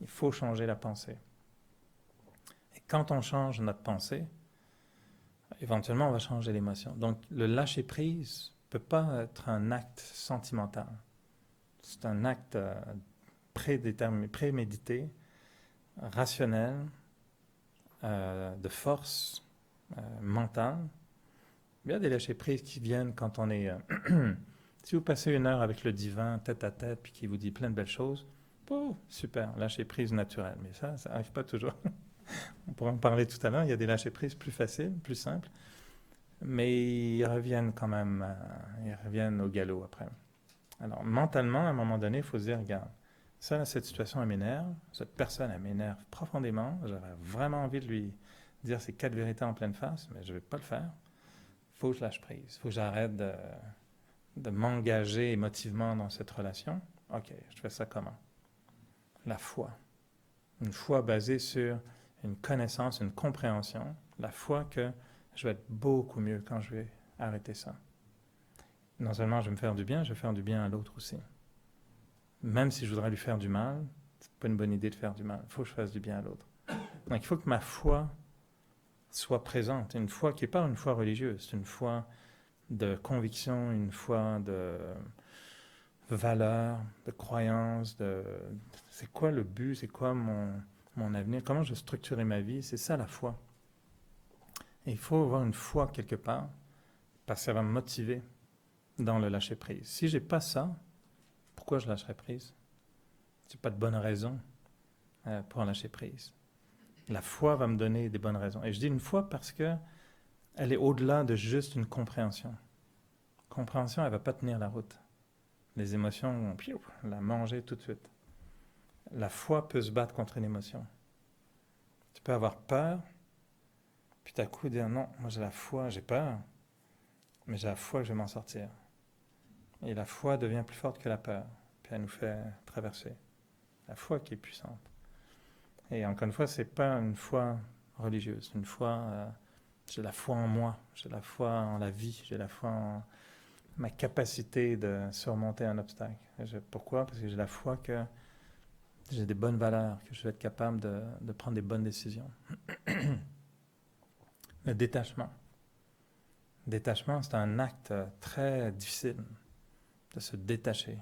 il faut changer la pensée. Et quand on change notre pensée, éventuellement on va changer l'émotion. Donc le lâcher-prise ne peut pas être un acte sentimental. C'est un acte prémédité, rationnel, de force mentale. Il y a des lâcher-prises qui viennent quand on est... si vous passez une heure avec le divin, tête à tête, puis qui vous dit plein de belles choses, oh, super, lâcher-prise naturelle. Mais ça n'arrive pas toujours. On pourra en parler tout à l'heure. Il y a des lâcher-prises plus faciles, plus simples. Mais ils reviennent quand même, ils reviennent au galop après. Alors, mentalement, à un moment donné, il faut se dire, regarde, ça, cette situation, elle m'énerve. Cette personne, elle m'énerve profondément. J'aurais vraiment envie de lui dire ces 4 vérités en pleine face, mais je ne vais pas le faire. Il faut que je lâche prise. Il faut que j'arrête de m'engager émotivement dans cette relation. OK, je fais ça comment? La foi. Une foi basée sur une connaissance, une compréhension. La foi que je vais être beaucoup mieux quand je vais arrêter ça. Non seulement je vais me faire du bien, je vais faire du bien à l'autre aussi. Même si je voudrais lui faire du mal, c'est pas une bonne idée de faire du mal. Il faut que je fasse du bien à l'autre. Donc il faut que ma foi soit présente. Une foi qui n'est pas une foi religieuse, c'est une foi de conviction, une foi de valeur, de croyance, c'est quoi le but, c'est quoi mon avenir, comment je vais structurer ma vie, c'est ça la foi. Et il faut avoir une foi quelque part, parce que ça va me motiver dans le lâcher-prise. Si je n'ai pas ça, pourquoi je lâcherai prise? Je n'ai pas de bonne raison pour lâcher prise. La foi va me donner des bonnes raisons. Et je dis une foi parce que elle est au-delà de juste une compréhension. Compréhension, elle ne va pas tenir la route. Les émotions vont la manger tout de suite. La foi peut se battre contre une émotion. Tu peux avoir peur, puis tout à coup dire non, moi j'ai la foi, j'ai peur, mais j'ai la foi que je vais m'en sortir. Et la foi devient plus forte que la peur, puis elle nous fait traverser. La foi qui est puissante. Et encore une fois, ce n'est pas une foi religieuse, c'est une foi, j'ai la foi en moi, j'ai la foi en la vie, j'ai la foi en ma capacité de surmonter un obstacle. Pourquoi? Parce que j'ai la foi que j'ai des bonnes valeurs, que je vais être capable de prendre des bonnes décisions. Le détachement. Le détachement, c'est un acte très difficile de se détacher.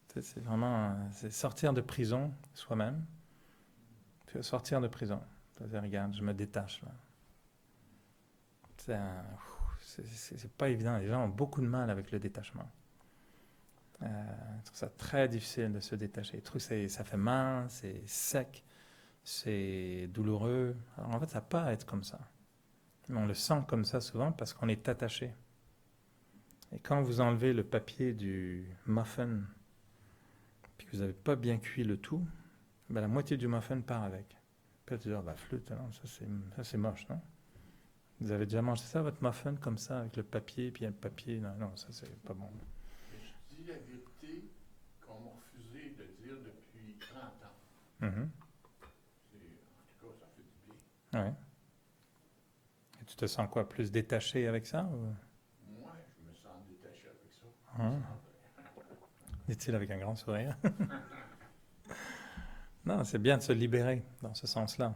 C'est vraiment c'est sortir de prison soi-même, puis sortir de prison. C'est-à-dire, regarde, je me détache là. C'est pas évident. Les gens ont beaucoup de mal avec le détachement. Je trouve ça très difficile de se détacher. Je trouve que ça fait mal, c'est sec, c'est douloureux. Alors en fait, ça n'a pas à être comme ça. Mais on le sent comme ça souvent parce qu'on est attaché. Et quand vous enlevez le papier du muffin, puis que vous n'avez pas bien cuit le tout, ben la moitié du muffin part avec. Puis tu dis, flûte, non, ça c'est moche, non? Vous avez déjà mangé ça, votre muffin, comme ça, avec le papier, puis il y a le papier? Non, ça c'est pas bon. Mais je dis la vérité qu'on m'a refusé de dire depuis 30 ans. Mm-hmm. En tout cas, ça fait du bien. Ouais. Et tu te sens quoi, plus détaché avec ça? Ou... Moi, je me sens détaché avec ça. Dit-il avec un grand sourire. Non, c'est bien de se libérer dans ce sens-là.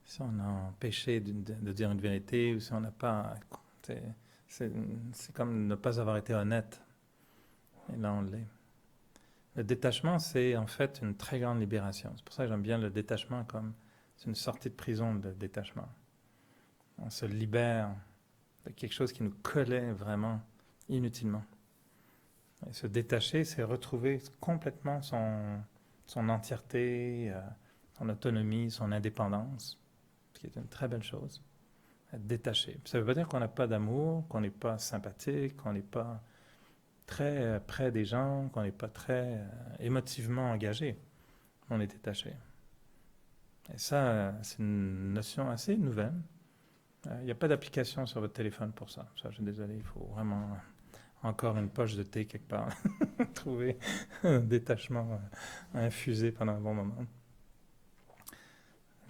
Si on a empêché de dire une vérité, ou si on n'a pas... C'est comme ne pas avoir été honnête Et là, on l'est. Le détachement, c'est en fait une très grande libération. C'est pour ça que j'aime bien le détachement comme c'est une sortie de prison de détachement. On se libère de quelque chose qui nous collait vraiment inutilement. Et se détacher, c'est retrouver complètement son entièreté, son autonomie, son indépendance, ce qui est une très belle chose. Être détaché. Ça ne veut pas dire qu'on n'a pas d'amour, qu'on n'est pas sympathique, qu'on n'est pas très près des gens, qu'on n'est pas très émotivement engagé. On est détaché. Et ça, c'est une notion assez nouvelle. Il n'y a pas d'application sur votre téléphone pour ça. Ça, je suis désolé, il faut vraiment encore une poche de thé quelque part. Trouver un détachement infusé pendant un bon moment.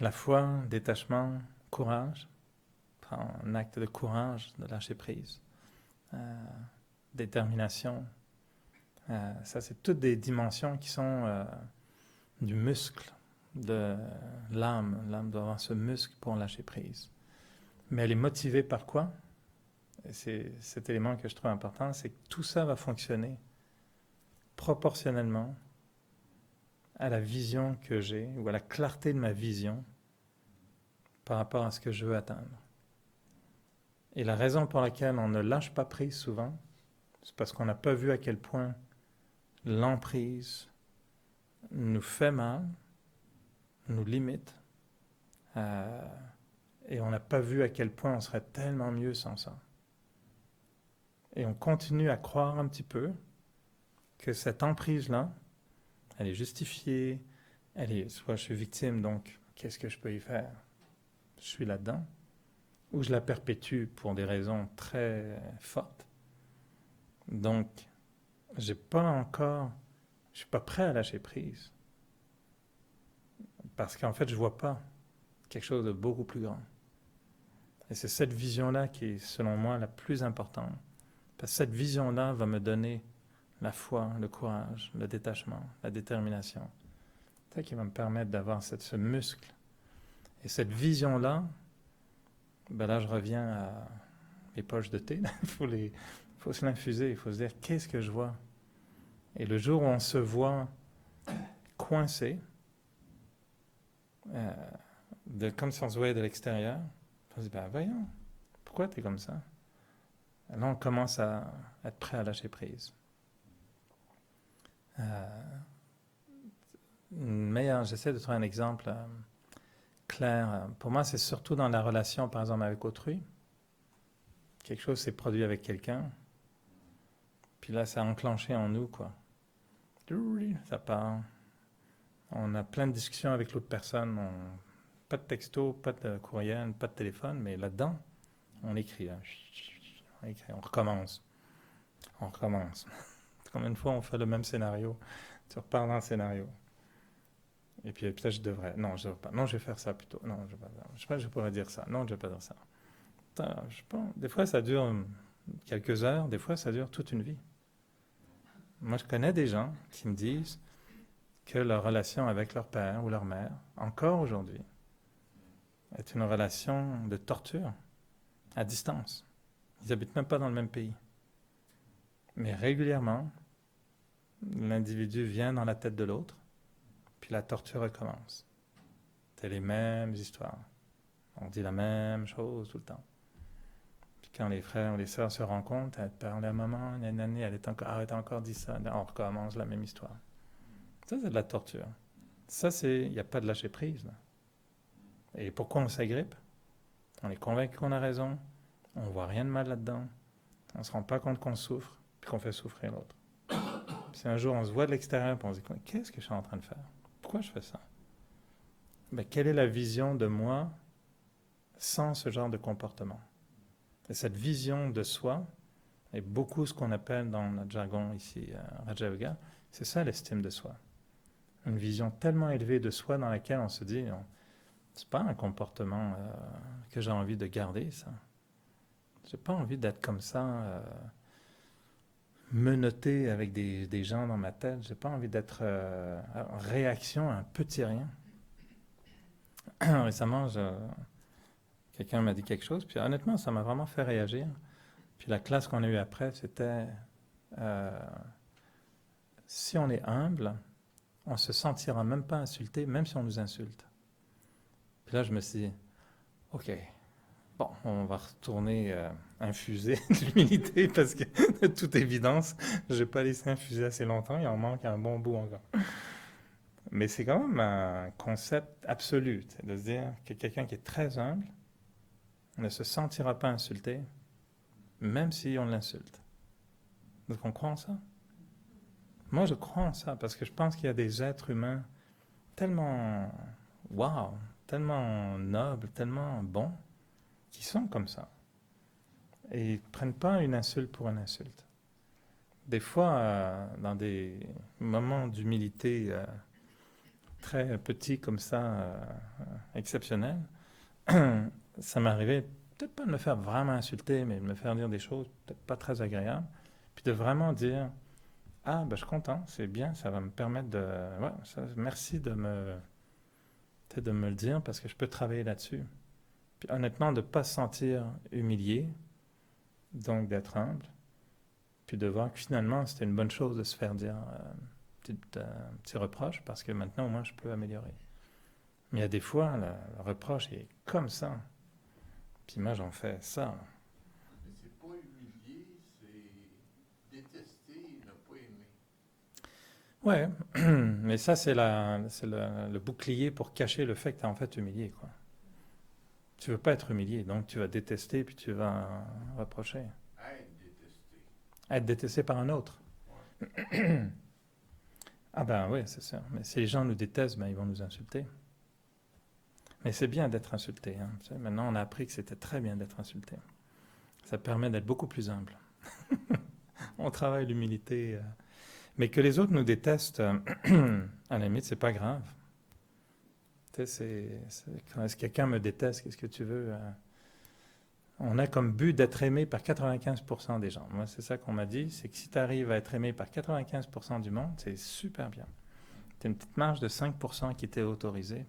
La foi, détachement, courage. Un acte de courage, de lâcher prise. Détermination. Ça, c'est toutes des dimensions qui sont du muscle, de l'âme. L'âme doit avoir ce muscle pour lâcher prise. Mais elle est motivée par quoi? Et c'est cet élément que je trouve important, c'est que tout ça va fonctionner proportionnellement à la vision que j'ai, ou à la clarté de ma vision par rapport à ce que je veux atteindre. Et la raison pour laquelle on ne lâche pas prise souvent, c'est parce qu'on n'a pas vu à quel point l'emprise nous fait mal, nous limite, et on n'a pas vu à quel point on serait tellement mieux sans ça. Et on continue à croire un petit peu que cette emprise-là, elle est justifiée, soit je suis victime, donc qu'est-ce que je peux y faire? Je suis là-dedans. Ou je la perpétue pour des raisons très fortes. Donc, je suis pas prêt à lâcher prise. Parce qu'en fait, je vois pas quelque chose de beaucoup plus grand. Et c'est cette vision-là qui est, selon moi, la plus importante. Parce que cette vision-là va me donner la foi, le courage, le détachement, la détermination. C'est ça qui va me permettre d'avoir ce muscle. Et cette vision-là, ben là, je reviens à mes poches de thé. Il faut se l'infuser, il faut se dire, qu'est-ce que je vois? Et le jour où on se voit coincé, comme si on se voyait de l'extérieur, on se dit, ben voyons, pourquoi tu es comme ça? Et là, on commence à être prêt à lâcher prise. J'essaie de trouver un exemple clair. Pour moi, c'est surtout dans la relation, par exemple, avec autrui. Quelque chose s'est produit avec quelqu'un, puis là, ça a enclenché en nous, quoi. Ça part. On a plein de discussions avec l'autre personne. Pas de texto, pas de courriel, pas de téléphone, mais là-dedans, on écrit. On recommence. Combien de fois on fait le même scénario? Tu repars dans le scénario. Et puis peut-être je devrais. Non, je devrais pas. Non, je vais faire ça plutôt. Non, je vais pas. Je sais pas, je pourrais dire ça. Non, je vais pas dire ça. Je sais pas. Des fois, ça dure quelques heures. Des fois, ça dure toute une vie. Moi, je connais des gens qui me disent que leur relation avec leur père ou leur mère, encore aujourd'hui, est une relation de torture, à distance. Ils n'habitent même pas dans le même pays. Mais régulièrement, l'individu vient dans la tête de l'autre, puis la torture recommence. C'est les mêmes histoires. On dit la même chose tout le temps. Puis quand les frères ou les sœurs se rencontrent, elle parle à maman, nanani, elle a encore dit ça, on recommence la même histoire. Ça, c'est de la torture. Ça, il n'y a pas de lâcher prise, là. Et pourquoi on s'agrippe? On est convaincu qu'on a raison, on ne voit rien de mal là-dedans, on ne se rend pas compte qu'on souffre, puis qu'on fait souffrir l'autre. Puis un jour, on se voit de l'extérieur, puis on se dit, qu'est-ce que je suis en train de faire? Pourquoi je fais ça? Ben, quelle est la vision de moi sans ce genre de comportement? Et cette vision de soi est beaucoup ce qu'on appelle dans notre jargon ici, Raja Yoga, c'est ça l'estime de soi. Une vision tellement élevée de soi dans laquelle on se dit, c'est pas un comportement que j'ai envie de garder, ça. J'ai pas envie d'être comme ça, menotté avec des gens dans ma tête. J'ai pas envie d'être en réaction à un petit rien. Récemment, quelqu'un m'a dit quelque chose, puis honnêtement, ça m'a vraiment fait réagir. Puis la classe qu'on a eue après, c'était si on est humble, on ne se sentira même pas insulté, même si on nous insulte. Puis là, je me suis dit, OK, bon, on va retourner infuser de l'humilité parce que, de toute évidence, je n'ai pas laissé infuser assez longtemps, il en manque un bon bout encore. Mais c'est quand même un concept absolu, de se dire que quelqu'un qui est très humble ne se sentira pas insulté, même si on l'insulte. Donc on croit en ça? Moi, je crois en ça parce que je pense qu'il y a des êtres humains tellement wow, tellement nobles, tellement bons, qui sont comme ça. Et ils ne prennent pas une insulte pour une insulte. Des fois, dans des moments d'humilité très petits comme ça, exceptionnels, ça m'arrivait peut-être pas de me faire vraiment insulter, mais de me faire dire des choses peut-être pas très agréables, puis de vraiment dire ah, ben, je suis content, c'est bien, ça va me permettre de. Ouais, merci peut-être de me le dire parce que je peux travailler là-dessus. Puis honnêtement, de ne pas se sentir humilié, donc d'être humble, puis de voir que finalement, c'était une bonne chose de se faire dire un petit reproche parce que maintenant, au moins, je peux améliorer. Mais il y a des fois, le reproche est comme ça. Puis moi, j'en fais ça. Mais c'est pas humilier, c'est détester et ne pas aimer. Ouais, mais ça, c'est le bouclier pour cacher le fait que tu es en fait humilié, quoi. Tu veux pas être humilié, donc tu vas détester, puis tu vas reprocher. Être détesté. Être détesté par un autre. Ouais. Ah ben oui, c'est ça. Mais si les gens nous détestent, ben, ils vont nous insulter. Mais c'est bien d'être insulté. Hein. Tu sais, maintenant, on a appris que c'était très bien d'être insulté. Ça permet d'être beaucoup plus humble. On travaille l'humilité. Mais que les autres nous détestent, à la limite, c'est pas grave. Tu sais, quand est-ce que quelqu'un me déteste, qu'est-ce que tu veux On a comme but d'être aimé par 95% des gens. Moi, c'est ça qu'on m'a dit, c'est que si tu arrives à être aimé par 95% du monde, c'est super bien. Tu as une petite marge de 5% qui t'est autorisée.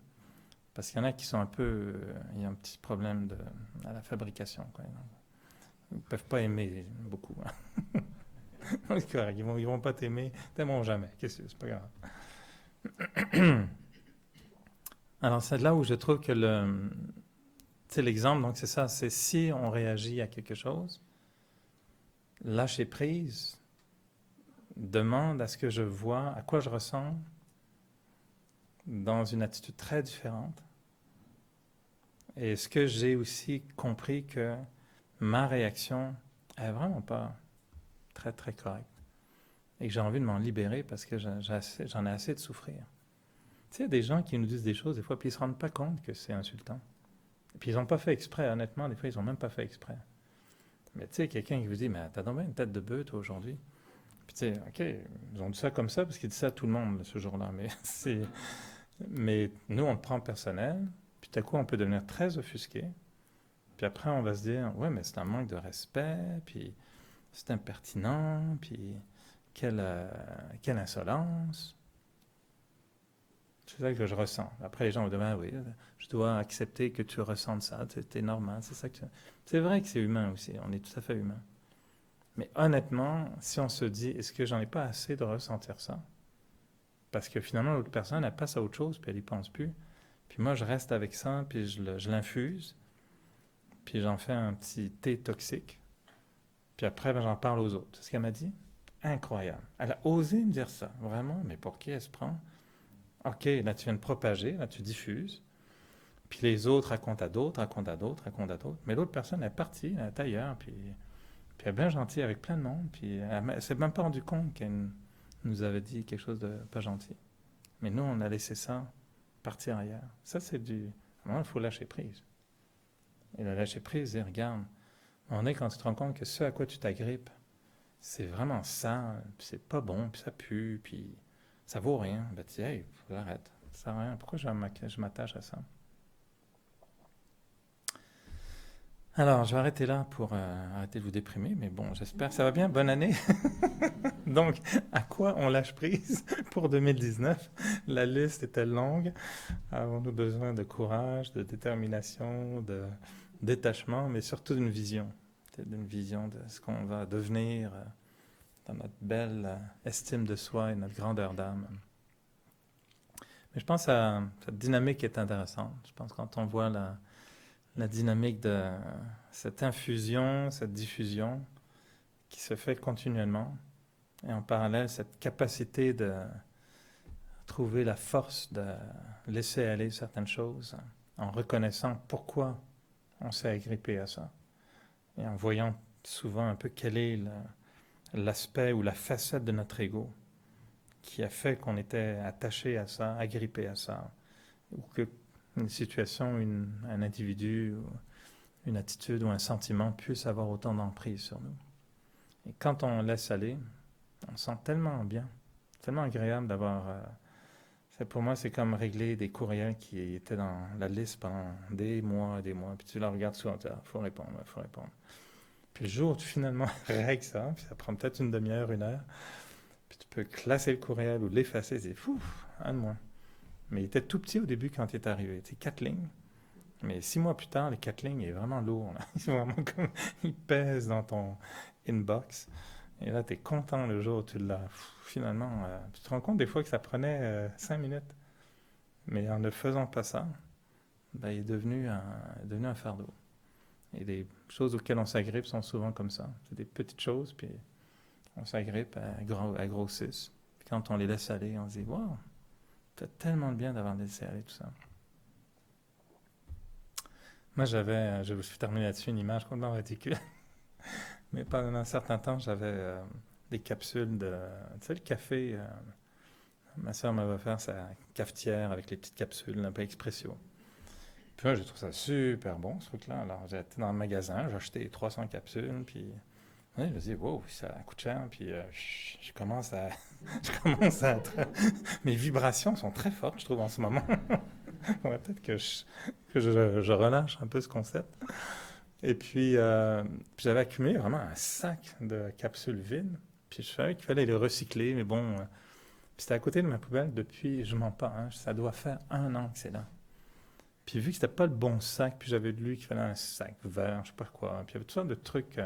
Parce qu'il y en a qui sont un peu... il y a un petit problème à la fabrication. Quoi. Ils ne peuvent pas aimer beaucoup. Hein. C'est correct, ils vont pas t'aimer, t'aimeront jamais. Qu'est-ce que c'est pas grave. Alors c'est là où je trouve que l'exemple, donc c'est ça, c'est si on réagit à quelque chose, lâcher prise, demande à ce que je vois, à quoi je ressemble, dans une attitude très différente. Et ce que j'ai aussi compris que ma réaction est vraiment pas très très correcte. Et que j'ai envie de m'en libérer parce que j'en ai assez de souffrir. Tu sais, il y a des gens qui nous disent des choses des fois, puis ils ne se rendent pas compte que c'est insultant. Et puis ils n'ont pas fait exprès, honnêtement, des fois ils n'ont même pas fait exprès. Mais tu sais, quelqu'un qui vous dit, mais t'as donc bien une tête de bœuf, toi, aujourd'hui. Puis tu sais, ok, ils ont dit ça comme ça parce qu'ils disent ça à tout le monde ce jour-là. Mais nous, on le prend personnel, puis tout à coup, on peut devenir très offusqué. Puis après, on va se dire, ouais, mais c'est un manque de respect, puis c'est impertinent, puis quelle insolence. C'est ça que je ressens. Après, les gens me demandent, oui, je dois accepter que tu ressentes ça, c'est normal, c'est ça que c'est vrai que c'est humain aussi, on est tout à fait humain. Mais honnêtement, si on se dit, est-ce que j'en ai pas assez de ressentir ça? Parce que finalement, l'autre personne, elle passe à autre chose, puis elle n'y pense plus. Puis moi, je reste avec ça, puis je l'infuse, puis j'en fais un petit thé toxique. Puis après, ben, j'en parle aux autres. C'est ce qu'elle m'a dit. Incroyable. Elle a osé me dire ça, vraiment, mais pour qui elle se prend? Ok, là tu viens de propager, là tu diffuses, puis les autres racontent à d'autres, racontent à d'autres, racontent à d'autres, mais l'autre personne est partie, elle est ailleurs, puis elle est bien gentille avec plein de monde, puis elle s'est même pas rendu compte qu'elle nous avait dit quelque chose de pas gentil. Mais nous, on a laissé ça partir ailleurs. Ça, c'est du... il faut lâcher prise. Et le lâcher prise, c'est regarde, on est quand tu te rends compte que ce à quoi tu t'agrippes, c'est vraiment ça, puis c'est pas bon, puis ça pue, puis ça vaut rien. Ben tu dis, hey, j'arrête, ça sert à rien. Pourquoi je m'attache à ça? Alors, je vais arrêter là pour arrêter de vous déprimer, mais bon, j'espère que ça va bien. Bonne année. Donc, à quoi on lâche prise pour 2019? La liste était longue. Avons-nous besoin de courage, de détermination, de détachement, mais surtout d'une vision de ce qu'on va devenir dans notre belle estime de soi et notre grandeur d'âme. Mais je pense que cette dynamique est intéressante. Je pense que quand on voit la dynamique de cette infusion, cette diffusion qui se fait continuellement, et en parallèle cette capacité de trouver la force de laisser aller certaines choses en reconnaissant pourquoi on s'est agrippé à ça et en voyant souvent un peu quel est l'aspect ou la facette de notre ego qui a fait qu'on était attaché à ça, agrippé à ça, ou qu'une situation, un individu, une attitude ou un sentiment puisse avoir autant d'emprise sur nous. Et quand on laisse aller, on se sent tellement bien, tellement agréable d'avoir... pour moi, c'est comme régler des courriels qui étaient dans la liste pendant des mois et des mois, puis tu la regardes souvent, il faut répondre, il faut répondre. Puis le jour où tu finalement règles ça, puis ça prend peut-être une demi-heure, une heure, puis tu peux classer le courriel ou l'effacer, c'est fou, un de moins. Mais il était tout petit au début quand il est arrivé, c'est 4 lignes. Mais 6 mois plus tard, les 4 lignes, il est vraiment lourd. Là. Il, vraiment comme, il pèse dans ton inbox. Et là, tu es content le jour où tu l'as. Finalement, tu te rends compte des fois que ça prenait 5 minutes. Mais en ne faisant pas ça, ben, il est devenu un fardeau. Et les choses auxquelles on s'agrippe sont souvent comme ça. C'est des petites choses, puis on s'agrippe, elles grossissent. Puis quand on les laisse aller, on se dit « Wow, ça fait tellement de bien d'avoir laissé aller tout ça. » Moi, je me suis terminé là-dessus, une image complètement ridicule. Mais pendant un certain temps, j'avais des capsules de... Tu sais, le café, ma soeur m'avait offert sa cafetière avec les petites capsules, un peu expresso. Puis moi, j'ai trouvé ça super bon, ce truc-là. Alors, j'ai été dans le magasin, j'ai acheté 300 capsules, puis ouais, je me dis, wow, ça coûte cher. Puis je commence à... Mes vibrations sont très fortes, je trouve, en ce moment. Ouais, peut-être que je relâche un peu ce concept. Et puis j'avais accumulé vraiment un sac de capsules vides. Puis je savais qu'il fallait les recycler, mais bon, puis c'était à côté de ma poubelle depuis, je mens pas, hein, ça doit faire 1 an que c'est là. Puis vu que c'était pas le bon sac, puis j'avais lu qu'il fallait un sac vert, je sais pas quoi, puis il y avait toutes sortes de trucs,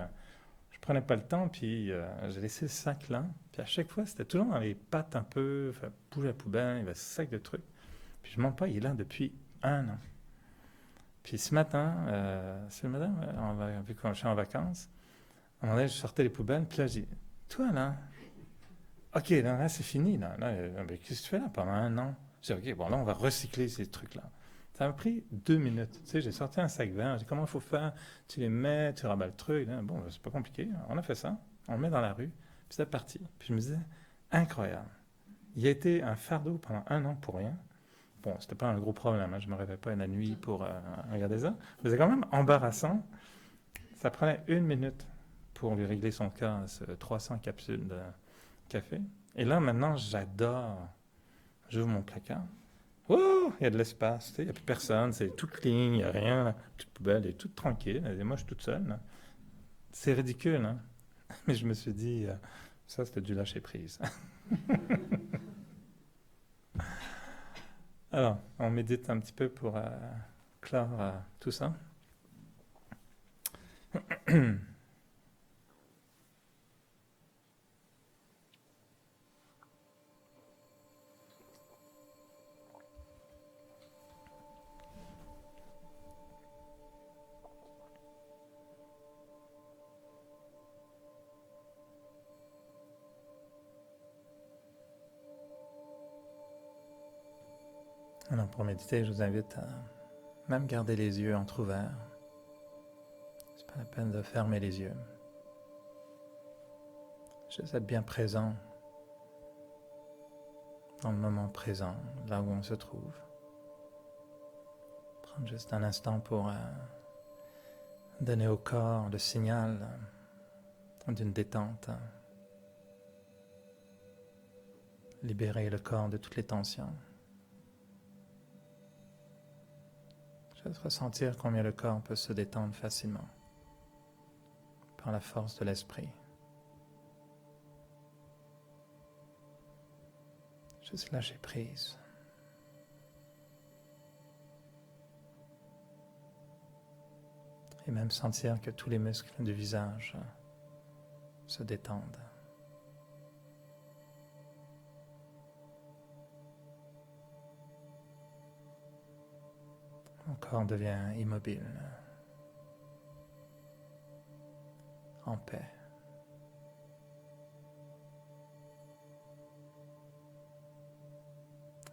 je prenais pas le temps, puis j'ai laissé le sac là. Puis à chaque fois, c'était toujours dans les pattes un peu, bouger la poubelle, il y avait ce sac de trucs. Puis je mens pas, il est là depuis 1 an. Puis ce matin, c'est le matin, vu que je suis en vacances, à un moment donné, je sortais les poubelles, puis là, j'ai dit, toi là, ok, là c'est fini, là, mais qu'est-ce que tu fais là pendant 1 an? J'ai dit, ok, bon là, on va recycler ces trucs-là. Ça m'a pris 2 minutes. Tu sais, j'ai sorti un sac vert, j'ai dit, comment il faut faire? Tu les mets, tu rabats le truc. Là. Bon, c'est pas compliqué, on a fait ça, on le met dans la rue, puis c'est parti. Puis je me disais, incroyable. Il a été un fardeau pendant 1 an pour rien. Bon, c'était pas un gros problème, hein. Je me réveillais pas la nuit pour regarder ça. Mais c'est quand même embarrassant. Ça prenait 1 minute pour lui régler son cas, 300 capsules de café. Et là, maintenant, j'adore. J'ouvre mon placard. Oh, il y a de l'espace, il n'y a plus personne, c'est tout clean, il n'y a rien. La petite poubelle est toute tranquille. Et moi, je suis toute seule. Là. C'est ridicule, hein? Mais je me suis dit, ça, c'était du lâcher prise. Alors, on médite un petit peu pour clore tout ça. Alors, pour méditer, je vous invite à même garder les yeux entrouverts. C'est pas la peine de fermer les yeux. Juste être bien présent dans le moment présent, là où on se trouve. Prendre juste un instant pour donner au corps le signal d'une détente. Libérer le corps de toutes les tensions. Juste ressentir combien le corps peut se détendre facilement par la force de l'esprit. Juste lâcher prise. Et même sentir que tous les muscles du visage se détendent. Mon corps devient immobile, en paix.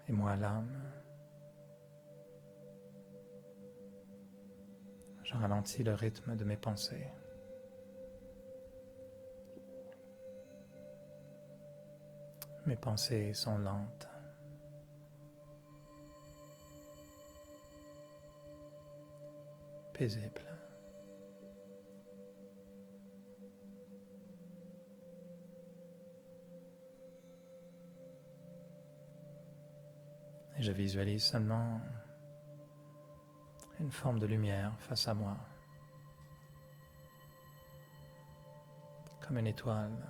Et moi, l'âme, je ralentis le rythme de mes pensées. Mes pensées sont lentes. Paisibles. Et je visualise seulement une forme de lumière face à moi, comme une étoile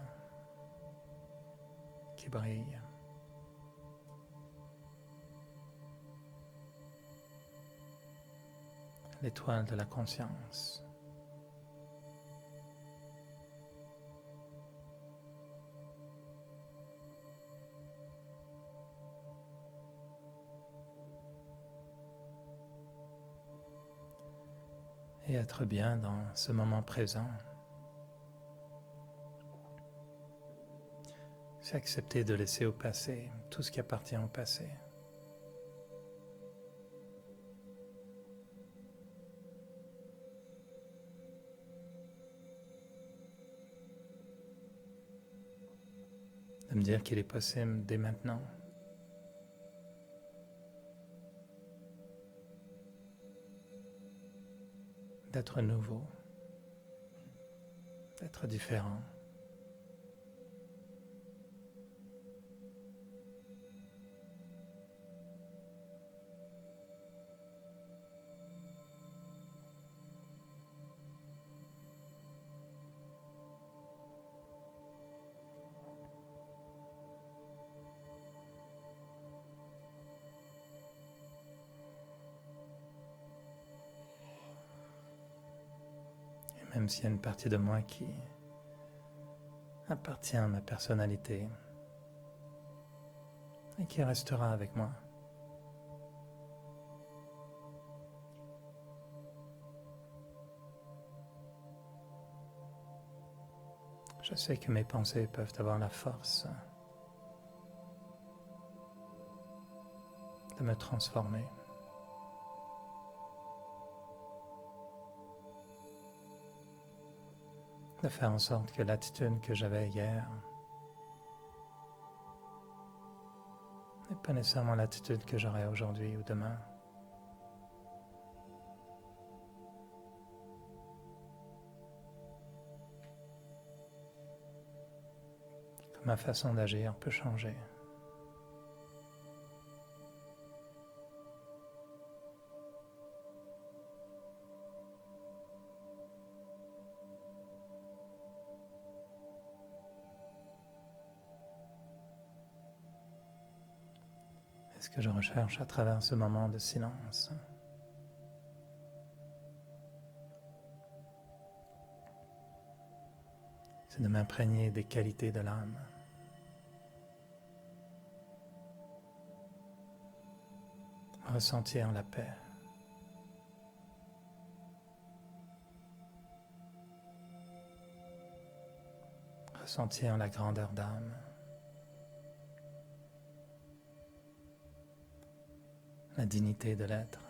qui brille. L'étoile de la conscience. Et être bien dans ce moment présent, c'est accepter de laisser au passé tout ce qui appartient au passé. De me dire qu'il est possible dès maintenant d'être nouveau, d'être différent. Même s'il y a une partie de moi qui appartient à ma personnalité et qui restera avec moi. Je sais que mes pensées peuvent avoir la force de me transformer. De faire en sorte que l'attitude que j'avais hier n'est pas nécessairement l'attitude que j'aurai aujourd'hui ou demain. Que ma façon d'agir peut changer. Ce que je recherche à travers ce moment de silence, c'est de m'imprégner des qualités de l'âme. Ressentir la paix. Ressentir la grandeur d'âme. La dignité de l'être.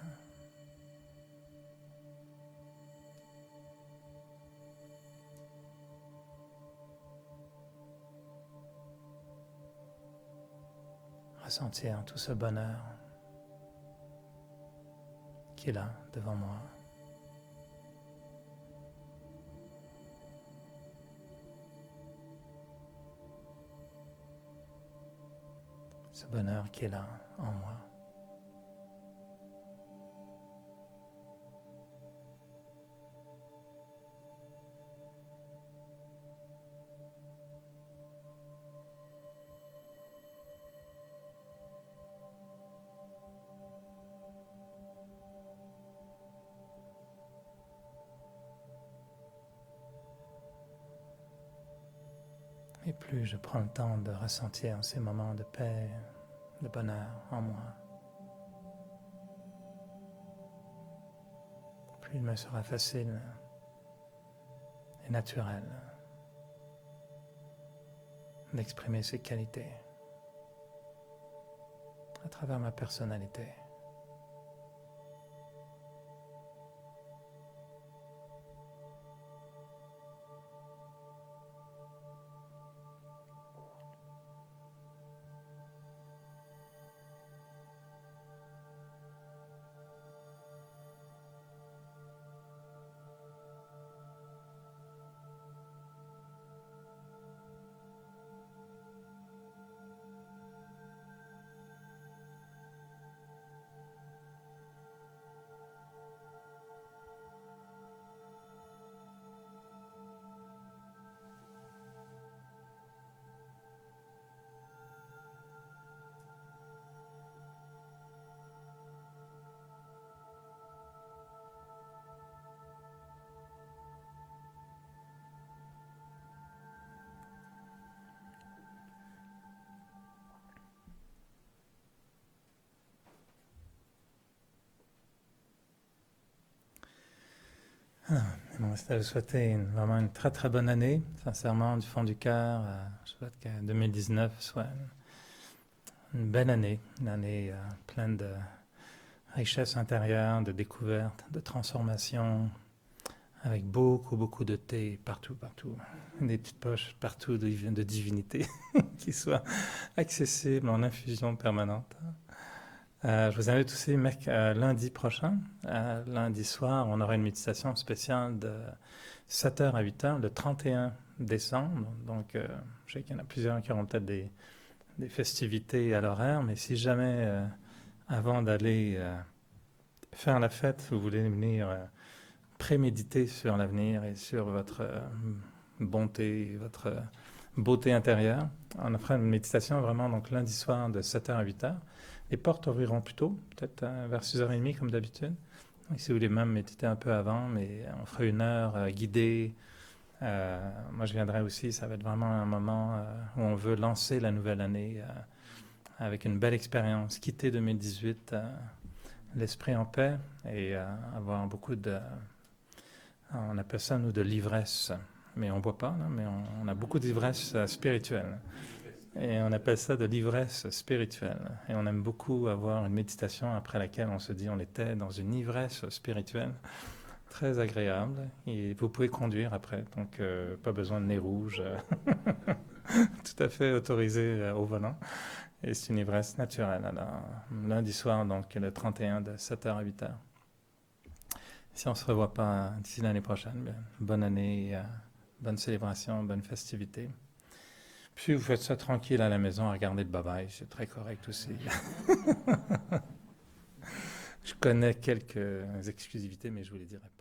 Ressentir tout ce bonheur qui est là devant moi. Ce bonheur qui est là en moi. Et plus je prends le temps de ressentir ces moments de paix, de bonheur en moi, plus il me sera facile et naturel d'exprimer ces qualités à travers ma personnalité. Bon, je vous souhaiter vraiment une très très bonne année, sincèrement, du fond du cœur. Je souhaite que 2019 soit une belle année, une année pleine de richesse intérieure, de découvertes, de transformations, avec beaucoup beaucoup de thé partout, partout, des petites poches partout de divinité qui soient accessibles en infusion permanente. Je vous invite aussi lundi prochain, lundi soir, on aura une méditation spéciale de 7h à 8h, le 31 décembre. Donc, je sais qu'il y en a plusieurs qui auront peut-être des festivités à l'horaire, mais si jamais, avant d'aller faire la fête, vous voulez venir préméditer sur l'avenir et sur votre bonté, votre beauté intérieure, on fera une méditation vraiment donc lundi soir de 7h à 8h. Les portes ouvriront plus tôt, peut-être vers 6h30 comme d'habitude. Donc, si vous voulez même méditer un peu avant, mais on fera une heure guidée. Moi, je viendrai aussi. Ça va être vraiment un moment où on veut lancer la nouvelle année avec une belle expérience. Quitter 2018, l'esprit en paix et avoir beaucoup de... On appelle ça, nous, de l'ivresse. Mais on ne boit pas, là, mais on a beaucoup d'ivresse spirituelle. Et on appelle ça de l'ivresse spirituelle. Et on aime beaucoup avoir une méditation après laquelle on se dit on était dans une ivresse spirituelle très agréable. Et vous pouvez conduire après, donc pas besoin de nez rouge. Tout à fait autorisé au volant. Et c'est une ivresse naturelle. Alors, lundi soir, donc le 31 de 7h à 8h. Si on ne se revoit pas d'ici l'année prochaine, bien, bonne année, bonne célébration, bonne festivité. Puis vous faites ça tranquille à la maison à regarder le bye-bye, c'est très correct aussi. Je connais quelques exclusivités, mais je ne vous les dirai pas.